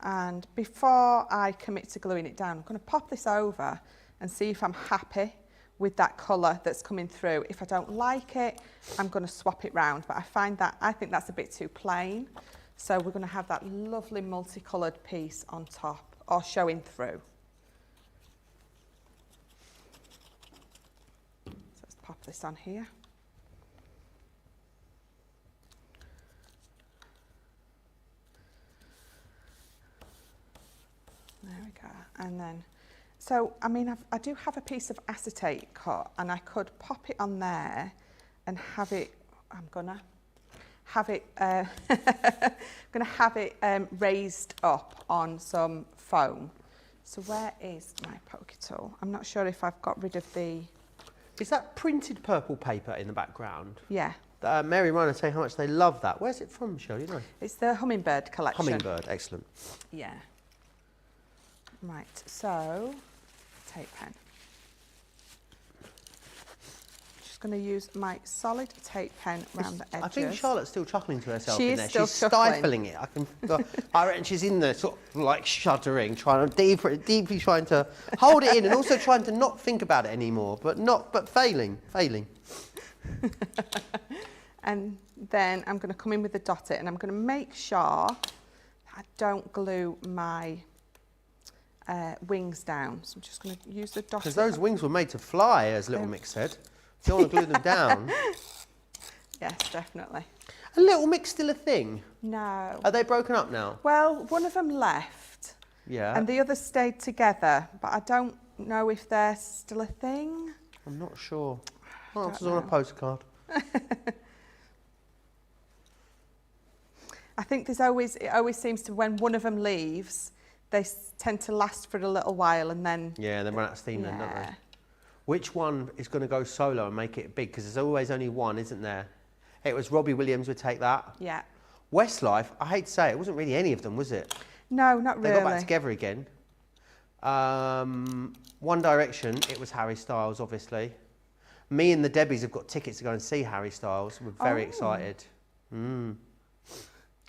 And before I commit to gluing it down, I'm going to pop this over and see if I'm happy with that colour that's coming through. If I don't like it, I'm going to swap it round. But I think that's a bit too plain. So we're going to have that lovely multicoloured piece on top or showing through. So let's pop this on here. There we go. And then, so, I mean, I do have a piece of acetate cut, and I could pop it on there and have it, I'm gonna have it raised up on some foam. So where is my pokey tool? I'm not sure if I've got rid of the... Is that printed purple paper in the background? Yeah. Mary and Ryan are saying how much they love that. Where's it from, Michelle? You know? It's the hummingbird collection. Hummingbird, excellent. Yeah. Right, so acetate pen. Just going to use my solid tape pen around the edges. I think Charlotte's still chuckling to herself She in is there. still She's chuckling. stifling it. I reckon she's in there sort of like shuddering, trying to deeply trying to hold it in and also trying to not think about it anymore, but failing. And then I'm going to come in with the dot it, and I'm going to make sure I don't glue my wings down. So I'm just going to use the dot it. Because those wings were made to fly, as Little Mix said. You don't want to glue them down. Yes, definitely. A Little Mix still a thing? No. Are they broken up now? Well, one of them left. Yeah. And the others stayed together, but I don't know if they're still a thing. I'm not sure. Answers don't on a know. postcard. I think it always seems to, when one of them leaves, they tend to last for a little while and then... Yeah, they run out of steam then, don't they? Yeah. Which one is going to go solo and make it big? Because there's always only one, isn't there? It was Robbie Williams would take that. Yeah. Westlife, I hate to say it wasn't really any of them, was it? No, not They really. got back together again. One Direction, it was Harry Styles, obviously. Me and the Debbies have got tickets to go and see Harry Styles. We're very excited.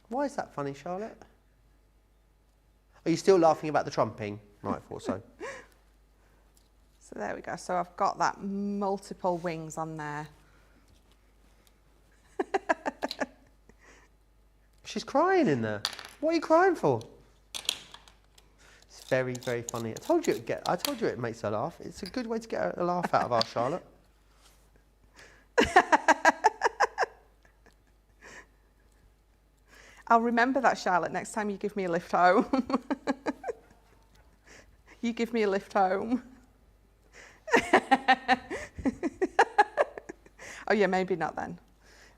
Why is that funny, Charlotte? Are you still laughing about the trumping? Right, I thought so. So there we go. So I've got that multiple wings on there. She's crying in there. What are you crying for? It's very, very funny. I told you it makes her laugh. It's a good way to get a laugh out of our Charlotte. I'll remember that, Charlotte, next time you give me a lift home. You give me a lift home. Oh yeah, maybe not then.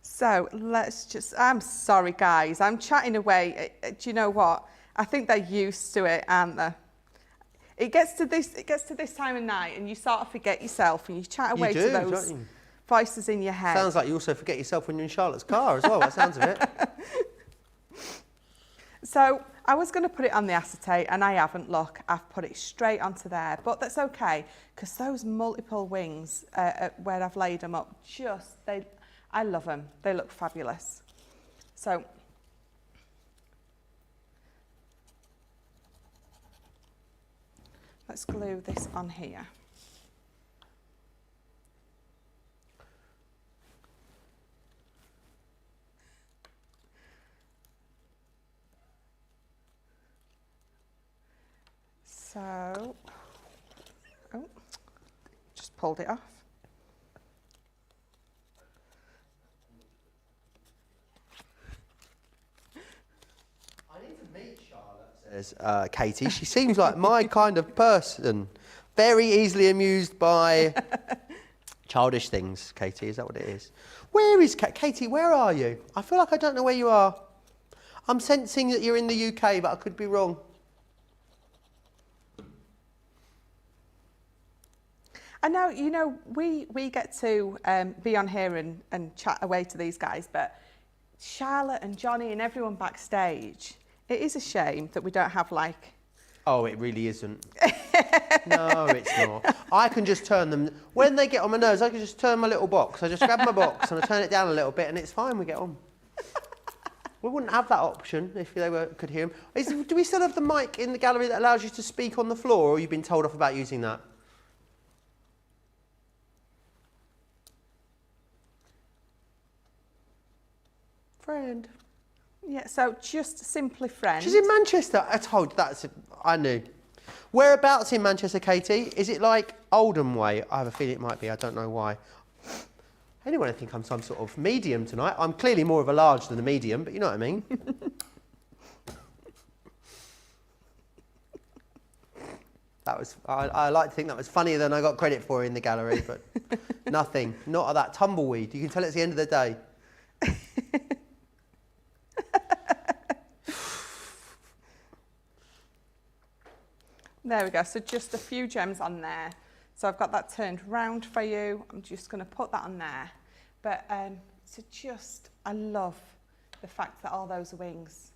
So let's just, I'm sorry guys, I'm chatting away. Do you know what? I think they're used to it, aren't they? It gets to this time of night and you sort of forget yourself and you chat away to those don't you? voices in your head. Sounds like you also forget yourself when you're in Charlotte's car as well, that sounds of it. So I was going to put it on the acetate and I haven't, look, I've put it straight onto there, but that's okay because those multiple wings where I've laid them up, I love them, they look fabulous. So let's glue this on here. So, just pulled it off. I need to meet Charlotte, says Katie. She seems like my kind of person. Very easily amused by childish things, Katie. Is that what it is? Where is Katie? Where are you? I feel like I don't know where you are. I'm sensing that you're in the UK, but I could be wrong. I know, you know, we get to be on here and chat away to these guys, but Charlotte and Johnny and everyone backstage, it is a shame that we don't have like... Oh, it really isn't. No, it's not. I can just turn them... When they get on my nerves, I can just turn my little box. I just grab my box and I turn it down a little bit and it's fine, we get on. We wouldn't have that option if they could hear them. Do we still have the mic in the gallery that allows you to speak on the floor, or you've been told off about using that? Friend. Yeah, so just simply friend. She's in Manchester. I knew. Whereabouts in Manchester, Katie? Is it like Oldham way? I have a feeling it might be. I don't know why. Anyone think I'm some sort of medium tonight? I'm clearly more of a large than a medium, but you know what I mean. That was. I like to think that was funnier than I got credit for in the gallery, but nothing. Not that tumbleweed. You can tell it's the end of the day. There we go, so just a few gems on there. So I've got that turned round for you. I'm just going to put that on there. But I love the fact that all those wings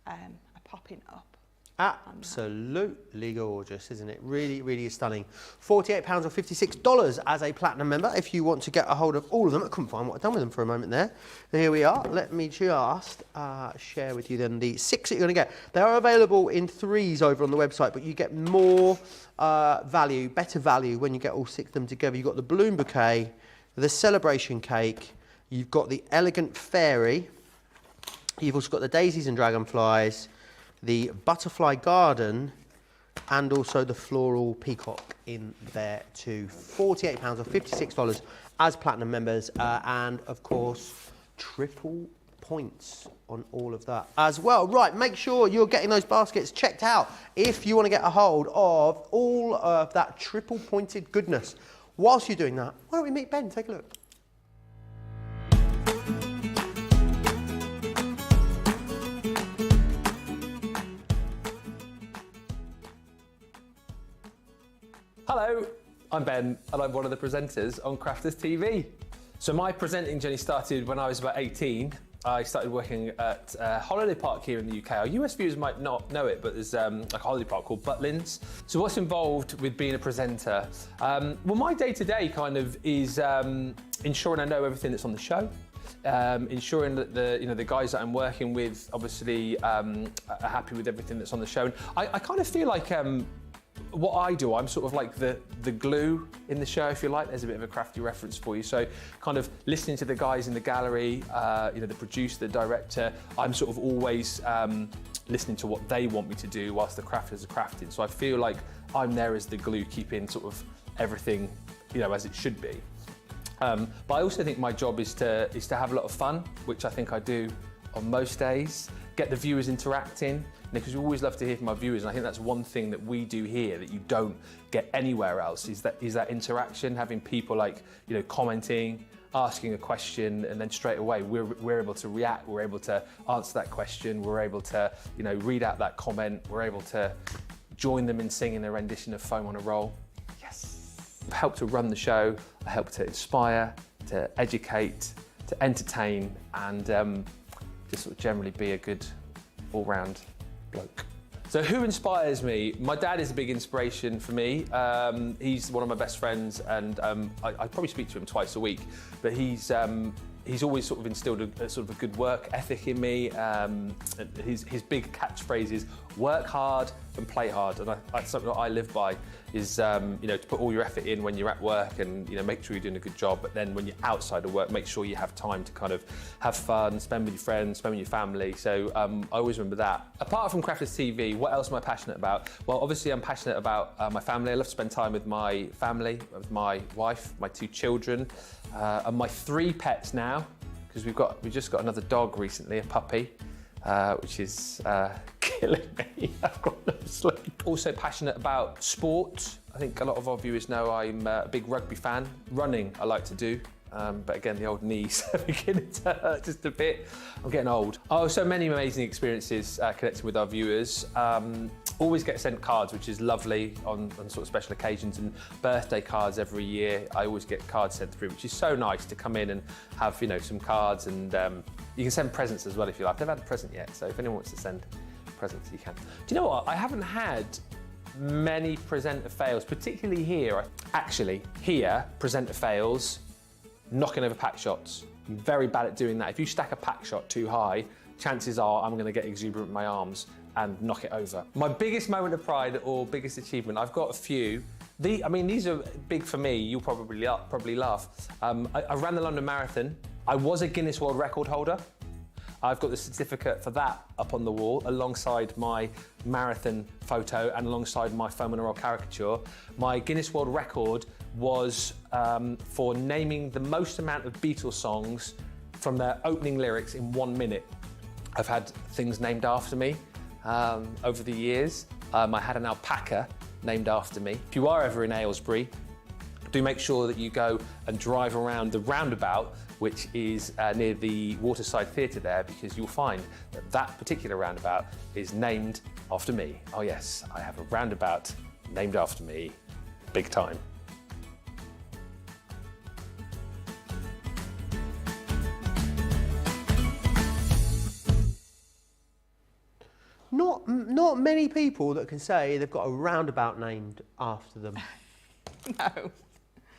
are popping up. Absolutely gorgeous, isn't it? Really, really is stunning. £48 or $56 as a platinum member if you want to get a hold of all of them. I couldn't find what I've done with them for a moment there. Here we are. Let me just share with you then the 6 that you're going to get. They are available in 3s over on the website, but you get more value, better value when you get all 6 of them together. You've got the balloon bouquet, the celebration cake, you've got the elegant fairy, you've also got the daisies and dragonflies, the butterfly garden, and also the floral peacock in there too. £48 or $56 as platinum members, and of course triple points on all of that as well. Right, make sure you're getting those baskets checked out if you want to get a hold of all of that triple pointed goodness. Whilst you're doing that, why don't we meet Ben? Take a look. Hello, I'm Ben and I'm one of the presenters on Crafters TV. So my presenting journey started when I was about 18. I started working at a holiday park here in the UK. Our US viewers might not know it, but there's like a holiday park called Butlins. So what's involved with being a presenter? Well, my day-to-day kind of is ensuring I know everything that's on the show. Ensuring that the guys that I'm working with obviously are happy with everything that's on the show. And I kind of feel like what I do, I'm sort of like the glue in the show, if you like. There's a bit of a crafty reference for you. So kind of listening to the guys in the gallery, the producer, the director, I'm sort of always listening to what they want me to do whilst the crafters are crafting. So I feel like I'm there as the glue, keeping sort of everything, as it should be. But I also think my job is to have a lot of fun, which I think I do on most days. Get the viewers interacting, because we always love to hear from our viewers, and I think that's one thing that we do here that you don't get anywhere else, is that interaction, having people like commenting, asking a question, and then straight away we're able to react, we're able to answer that question, we're able to read out that comment, we're able to join them in singing a rendition of Foam on a Roll. Yes. I help to run the show, I help to inspire, to educate, to entertain, and just sort of generally be a good all-round bloke. So who inspires me? My dad is a big inspiration for me. He's one of my best friends, and I probably speak to him twice a week, but he's always sort of instilled a sort of a good work ethic in me. His big catchphrase is work hard and play hard, and that's something that I live by, is to put all your effort in when you're at work, and make sure you're doing a good job, but then when you're outside of work, make sure you have time to kind of have fun, spend with your friends, spend with your family. So I always remember that. Apart from Crafters TV, what else am I passionate about? Well, obviously I'm passionate about my family. I love to spend time with my family, with my wife, my 2 children, and my 3 pets now, because we just got another dog recently, a puppy, which is killing me. I've got no sleep. Also passionate about sport. I think a lot of our viewers know I'm a big rugby fan. Running I like to do, but again, the old knees are beginning to hurt just a bit. I'm getting old. Oh, so many amazing experiences connecting with our viewers. Always get sent cards, which is lovely on sort of special occasions, and birthday cards every year. I always get cards sent through, which is so nice to come in and have some cards, and you can send presents as well if you like. I've never had a present yet, so if anyone wants to send presents, you can. Do you know what? I haven't had many presenter fails, particularly here. Actually, here, presenter fails, knocking over pack shots. I'm very bad at doing that. If you stack a pack shot too high, chances are I'm going to get exuberant with my arms and knock it over. My biggest moment of pride or biggest achievement, I've got a few. These are big for me. You'll probably laugh. I ran the London Marathon. I was a Guinness World Record holder. I've got the certificate for that up on the wall alongside my marathon photo and alongside my Foam on a Roll caricature. My Guinness World Record was for naming the most amount of Beatles songs from their opening lyrics in 1 minute. I've had things named after me over the years. I had an alpaca named after me. If you are ever in Aylesbury, do make sure that you go and drive around the roundabout, which is near the Waterside Theatre there, because you'll find that that particular roundabout is named after me. Oh yes, I have a roundabout named after me, big time. Not not many people that can say they've got a roundabout named after them. No.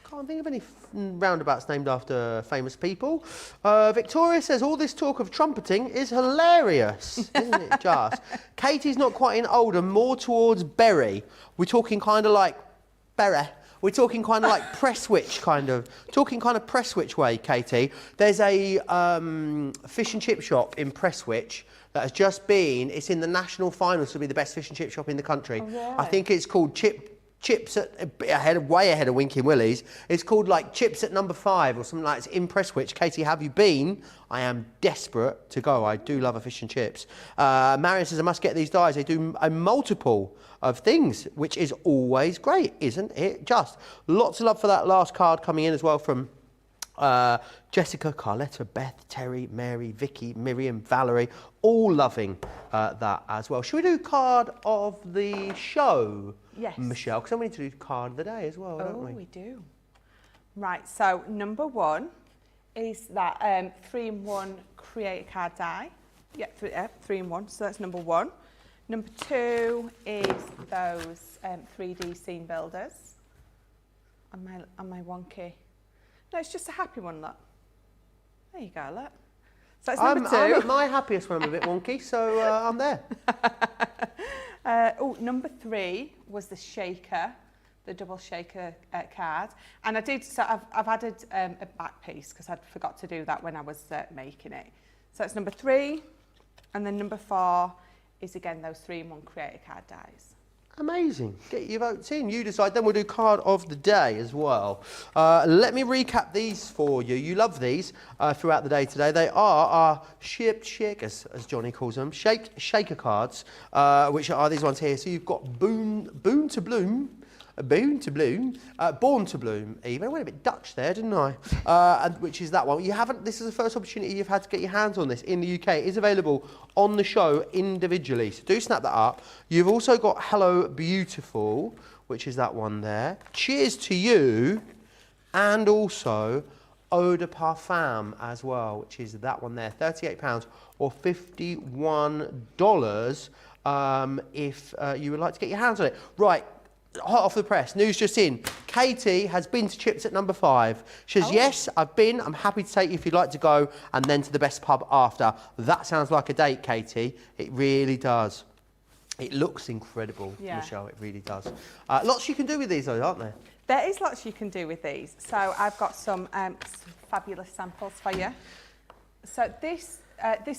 Can't think of any roundabouts named after famous people. Victoria says, all this talk of trumpeting is hilarious, isn't it just? Katie's not quite in Oldham, more towards Bury. We're talking kind of like Bury. We're talking kind of like Prestwich, talking kind of Prestwich way, Katie. There's a fish and chip shop in Prestwich that has just been, it's in the national finals to be the best fish and chip shop in the country. Oh, really? I think it's called Chips way ahead of Winky Willie's. It's called like Chips at number 5 or something like that. It's in Prestwich. Katie, have you been? I am desperate to go. I do love a fish and chips. Marion says, I must get these dies. They do a multiple of things, which is always great, isn't it? Just lots of love for that last card coming in as well from Jessica, Carletta, Beth, Terry, Mary, Vicky, Miriam, Valerie, all loving that as well. Should we do card of the show? Yes. Michelle, because we need to do card of the day as well, don't we? Oh, we do. Right, so number 1 is that 3-in-1 create a card die. Yeah, 3-in-1, so that's number 1. Number 2 is those 3D scene builders. Am I wonky? No, it's just a happy one, look. There you go, look. So that's number 2. I'm at my happiest when I'm a bit wonky, so I'm there. Number 3 was the shaker, the double shaker card. And I did, so I've added a back piece because I'd forgot to do that when I was making it. So that's number 3. And then number 4 is again those 3-in-1 creator card dies. Amazing. Get your votes in. You decide. Then we'll do card of the day as well. Let me recap these for you. You love these throughout the day today. They are our shakers, as Johnny calls them, shaker cards, which are these ones here. So you've got Born to Bloom, even. I went a bit Dutch there, didn't I? And which is that one. You haven't. This is the first opportunity you've had to get your hands on this in the UK. It is available on the show individually, so do snap that up. You've also got Hello Beautiful, which is that one there. Cheers to You, and also Eau de Parfum as well, which is that one there. £38 or $51 if you would like to get your hands on it. Right. Hot off the press, news just in. Katie has been to Chips at number 5. She says, yes, I've been. I'm happy to take you if you'd like to go, and then to the best pub after. That sounds like a date, Katie. It really does. It looks incredible, Michelle. It really does. Lots you can do with these, though, aren't there? There is lots you can do with these. So I've got some fabulous samples for you. So this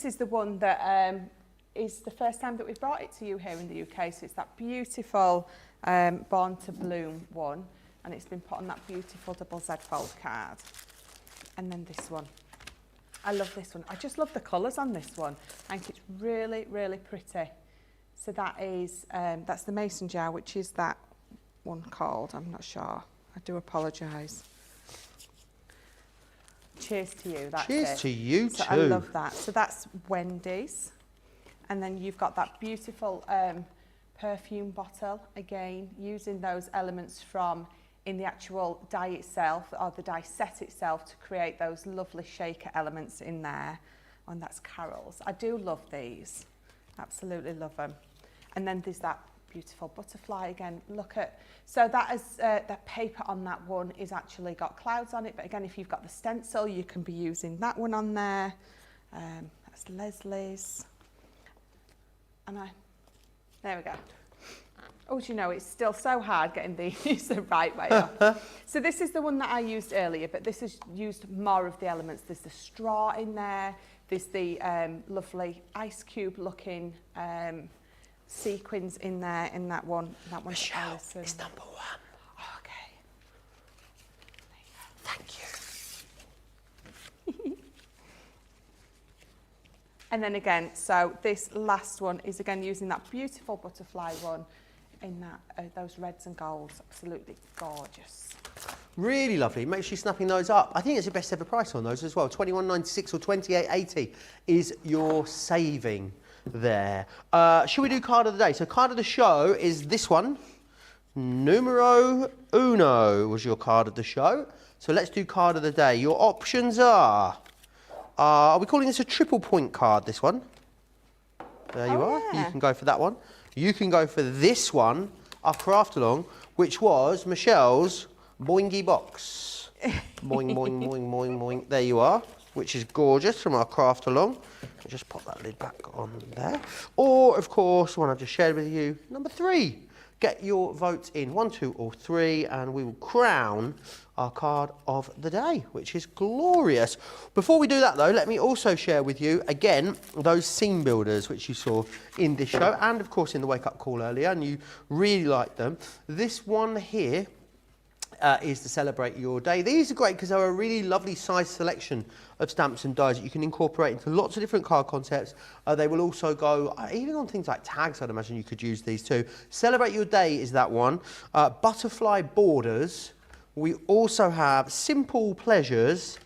is the one that is the first time that we've brought it to you here in the UK. So it's that beautiful Born to Bloom one, and it's been put on that beautiful double Z fold card. And then this one. I love this one. I just love the colours on this one. I think it's really, really pretty. So that is, that's the mason jar, which is that one called, I'm not sure. I do apologise. Cheers to you, that's Cheers it. to you so too. I love that. So that's Wendy's. And then you've got that beautiful perfume bottle, again, using those elements from in the actual die itself, or the die set itself, to create those lovely shaker elements in there. And that's Carol's. I do love these. Absolutely love them. And then there's that beautiful butterfly again. Look at, so that is, that paper on that one is actually got clouds on it. But again, if you've got the stencil, you can be using that one on there. That's Leslie's. And there we go. Oh, do you know, it's still so hard getting these the right way off. So this is the one that I used earlier, but this has used more of the elements. There's the straw in there. There's the lovely ice cube looking sequins in there in that one. That one's Michelle, Alison. it's number 1. Okay. Thank you. And then again, so this last one is again using that beautiful butterfly one in that those reds and golds. Absolutely gorgeous. Really lovely. Make sure you're snapping those up. I think it's the best ever price on those as well. $21.96 or $28.80 is your saving there. Should we do card of the day? So card of the show is this one. Numero uno was your card of the show. So let's do card of the day. Your options are we calling this a triple point card, this one? There you are. Yeah. You can go for that one. you can go for this one, our craft along, which was Michelle's boingy box. Boing, boing, boing, boing, boing. There you are, which is gorgeous from our craft along. I'll just pop that lid back on there. Or, of course, one I've just shared with you, number 3. Get your votes in 1, 2 or 3 and we will crown our card of the day, which is glorious. Before we do that though, let me also share with you again those scene builders which you saw in this show and of course in the wake up call earlier, and you really liked them. This one here is to celebrate your day. These are great because they're a really lovely size selection of stamps and dies that you can incorporate into lots of different card concepts. They will also go even on things like tags. I'd imagine you could use these too. Celebrate your day is that one. Butterfly borders. We also have simple pleasures,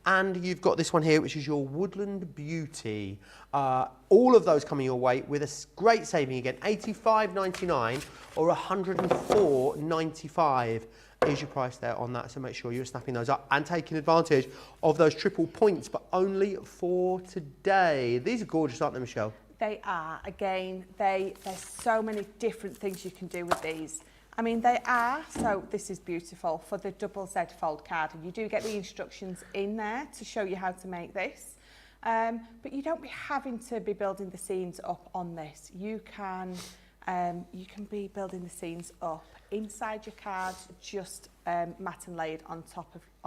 and you've got this one here which is your woodland beauty. All of those coming your way with a great saving again, $85.99 or $104.95 is your price there on that, so make sure you're snapping those up and taking advantage of those triple points, but only for today. These are gorgeous, aren't they, Michelle? They are. Again, there's so many different things you can do with these. I mean, they are, so this is beautiful for the double Z fold card, and you do get the instructions in there to show you how to make this. But you don't be having to be building the scenes up on this. You can be building the scenes up inside your card, just mat and laid on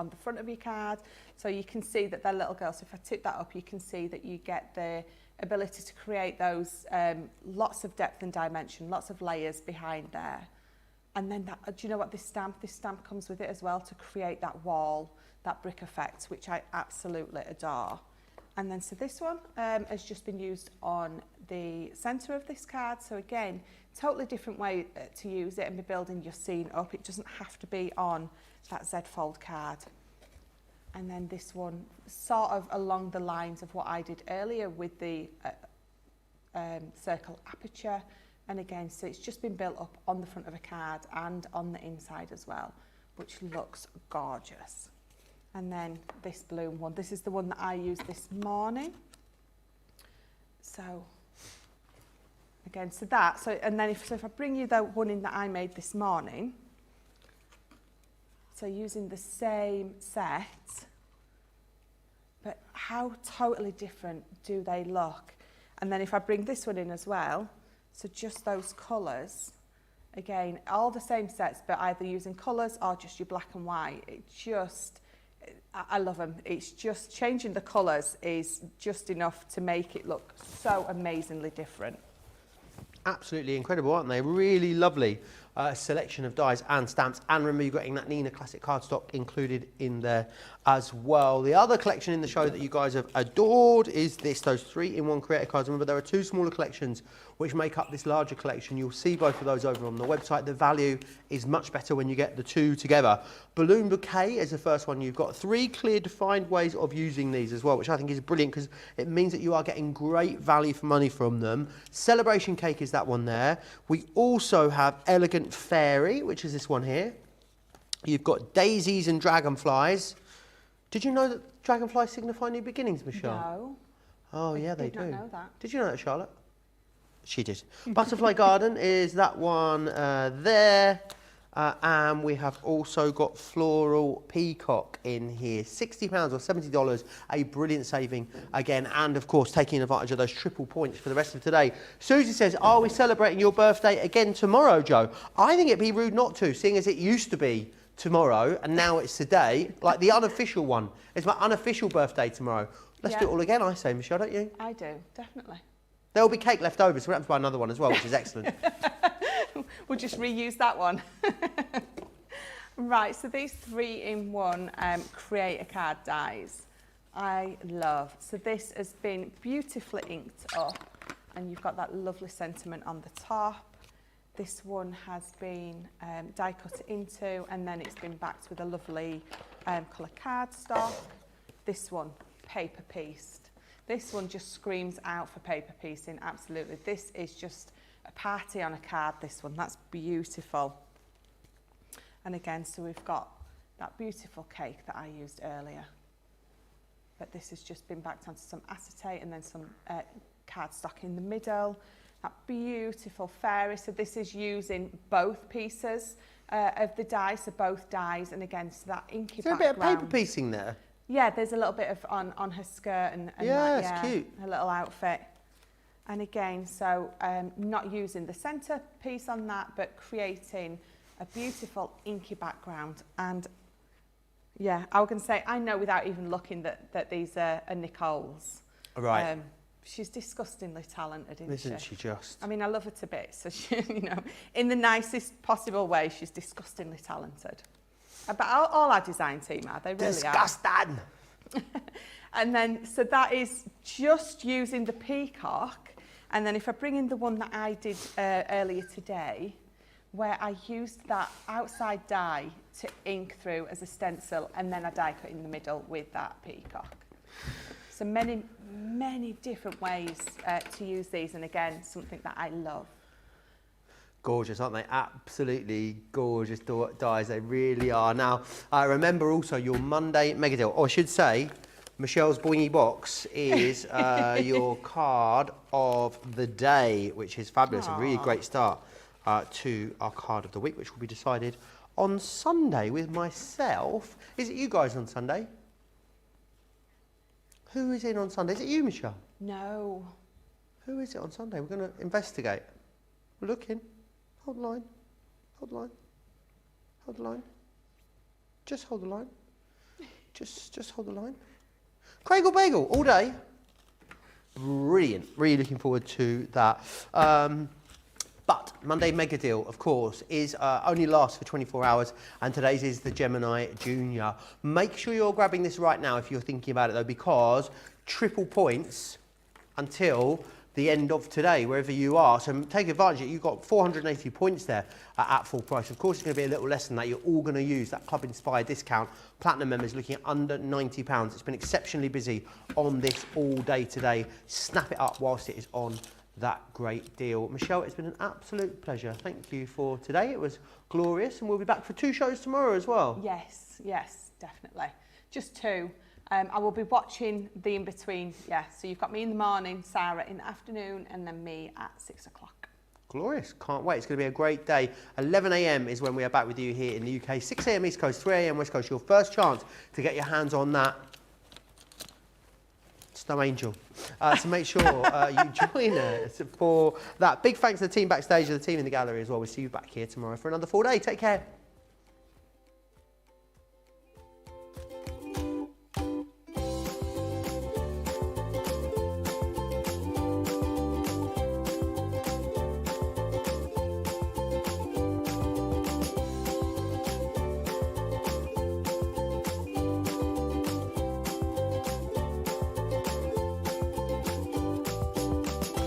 the front of your card. So you can see that they're little girls. So if I tip that up, you can see that you get the ability to create those lots of depth and dimension, lots of layers behind there. And then that, do you know what, this stamp comes with it as well to create that wall, that brick effect, which I absolutely adore. And then so this one has just been used on the centre of this card. So again, totally different way to use it and be building your scene up. It doesn't have to be on that Z fold card. And then this one, sort of along the lines of what I did earlier with the circle aperture. And again, so it's just been built up on the front of a card and on the inside as well, which looks gorgeous. And then this bloom one, this is the one that I used this morning. So again, so that, so and then if I bring you the one in that I made this morning, so using the same set, but how totally different do they look? And then if I bring this one in as well, so just those colours, again, all the same sets, but either using colours or just your black and white. It just, I love them. It's just changing the colours is just enough to make it look so amazingly different. Absolutely incredible, aren't they? Really lovely selection of dies and stamps. And remember, you've got that Nina Classic cardstock included in there as well. The other collection in the show that you guys have adored is those 3-in-1 creator cards. Remember, there are 2 smaller collections which make up this larger collection. You'll see both of those over on the website. The value is much better when you get the 2 together. Balloon Bouquet is the first one. You've got 3 clear defined ways of using these as well, which I think is brilliant because it means that you are getting great value for money from them. Celebration Cake is that one there. We also have Elegant Fairy, which is this one here. You've got Daisies and Dragonflies. Did you know that dragonflies signify new beginnings, Michelle? No. Oh, yeah, they do. I did not know that. Did you know that, Charlotte? She did. Butterfly Garden is that one there. And we have also got Floral Peacock in here. £60 or $70, a brilliant saving again. And, of course, taking advantage of those triple points for the rest of today. Susie says, are we celebrating your birthday again tomorrow, Joe? I think it'd be rude not to, seeing as it used to be tomorrow and now it's today, like the unofficial one. It's my unofficial birthday tomorrow. Let's do it all again, I say, Michelle, don't you? I do, definitely. There will be cake left over, so we'll have to buy another one as well, which is excellent. We'll just reuse that one. Right, so these 3-in-1 creator card dies, I love. So this has been beautifully inked up, and you've got that lovely sentiment on the top. This one has been die cut into, and then it's been backed with a lovely colour cardstock. This one, paper pieced. This one just screams out for paper piecing, absolutely. This is just a party on a card, this one. That's beautiful. And again, so we've got that beautiful cake that I used earlier. But this has just been backed onto some acetate and then some cardstock in the middle. That beautiful fairy. So this is using both pieces of the die, so both dies, and again, so that inky Is there a background. bit of paper piecing there? Yeah, there's a little bit of on her skirt and Yeah, that, it's cute. her little outfit. And again, so not using the centre piece on that, but creating a beautiful inky background. And yeah, I was going to say, I know without even looking that these are Nicole's. Right. She's disgustingly talented, Isn't she just? I mean, I love her to bits. So she, you know, in the nicest possible way, she's disgustingly talented. But all our design team are. They really Disgusting. are. And then, so that is just using the peacock. And then if I bring in the one that I did earlier today, where I used that outside die to ink through as a stencil, and then I die cut in the middle with that peacock. So many, many different ways to use these, and again, something that I love. Gorgeous, aren't they? Absolutely gorgeous dies, they really are. Now, I remember also your Monday mega deal, or I should say, Michelle's Boingy Box is your card of the day, which is fabulous. A really great start to our card of the week, which will be decided on Sunday with myself. Is it you guys on Sunday? Who is in on Sunday? Is it you, Michelle? No. Who is it on Sunday? We're going to investigate. We're looking. Hold the line. Hold the line. Hold the line. Just hold the line. Just hold the line. Craig or Bagel, all day. Brilliant. Really looking forward to that. But Monday Mega Deal, of course, is only lasts for 24 hours, and today's is the Gemini Junior. Make sure you're grabbing this right now if you're thinking about it, though, because triple points until the end of today, wherever you are. So take advantage of it. You've got 480 points there at full price. Of course, it's going to be a little less than that. You're all going to use that Club Inspired discount. Platinum members looking at under £90. It's been exceptionally busy on this all day today. Snap it up whilst it is on that great deal. Michelle, it's been an absolute pleasure. Thank you for today. It was glorious, and we'll be back for 2 shows tomorrow as well. Yes, yes, definitely. Just 2. I will be watching the in-between, yeah. So you've got me in the morning, Sarah in the afternoon, and then me at 6 o'clock. Glorious. Can't wait. It's going to be a great day. 11 a.m. is when we are back with you here in the UK. 6 a.m. East Coast, 3 a.m. West Coast. Your first chance to get your hands on that Snow Angel. So make sure you join us for that. Big thanks to the team backstage and the team in the gallery as well. We'll see you back here tomorrow for another full day. Take care.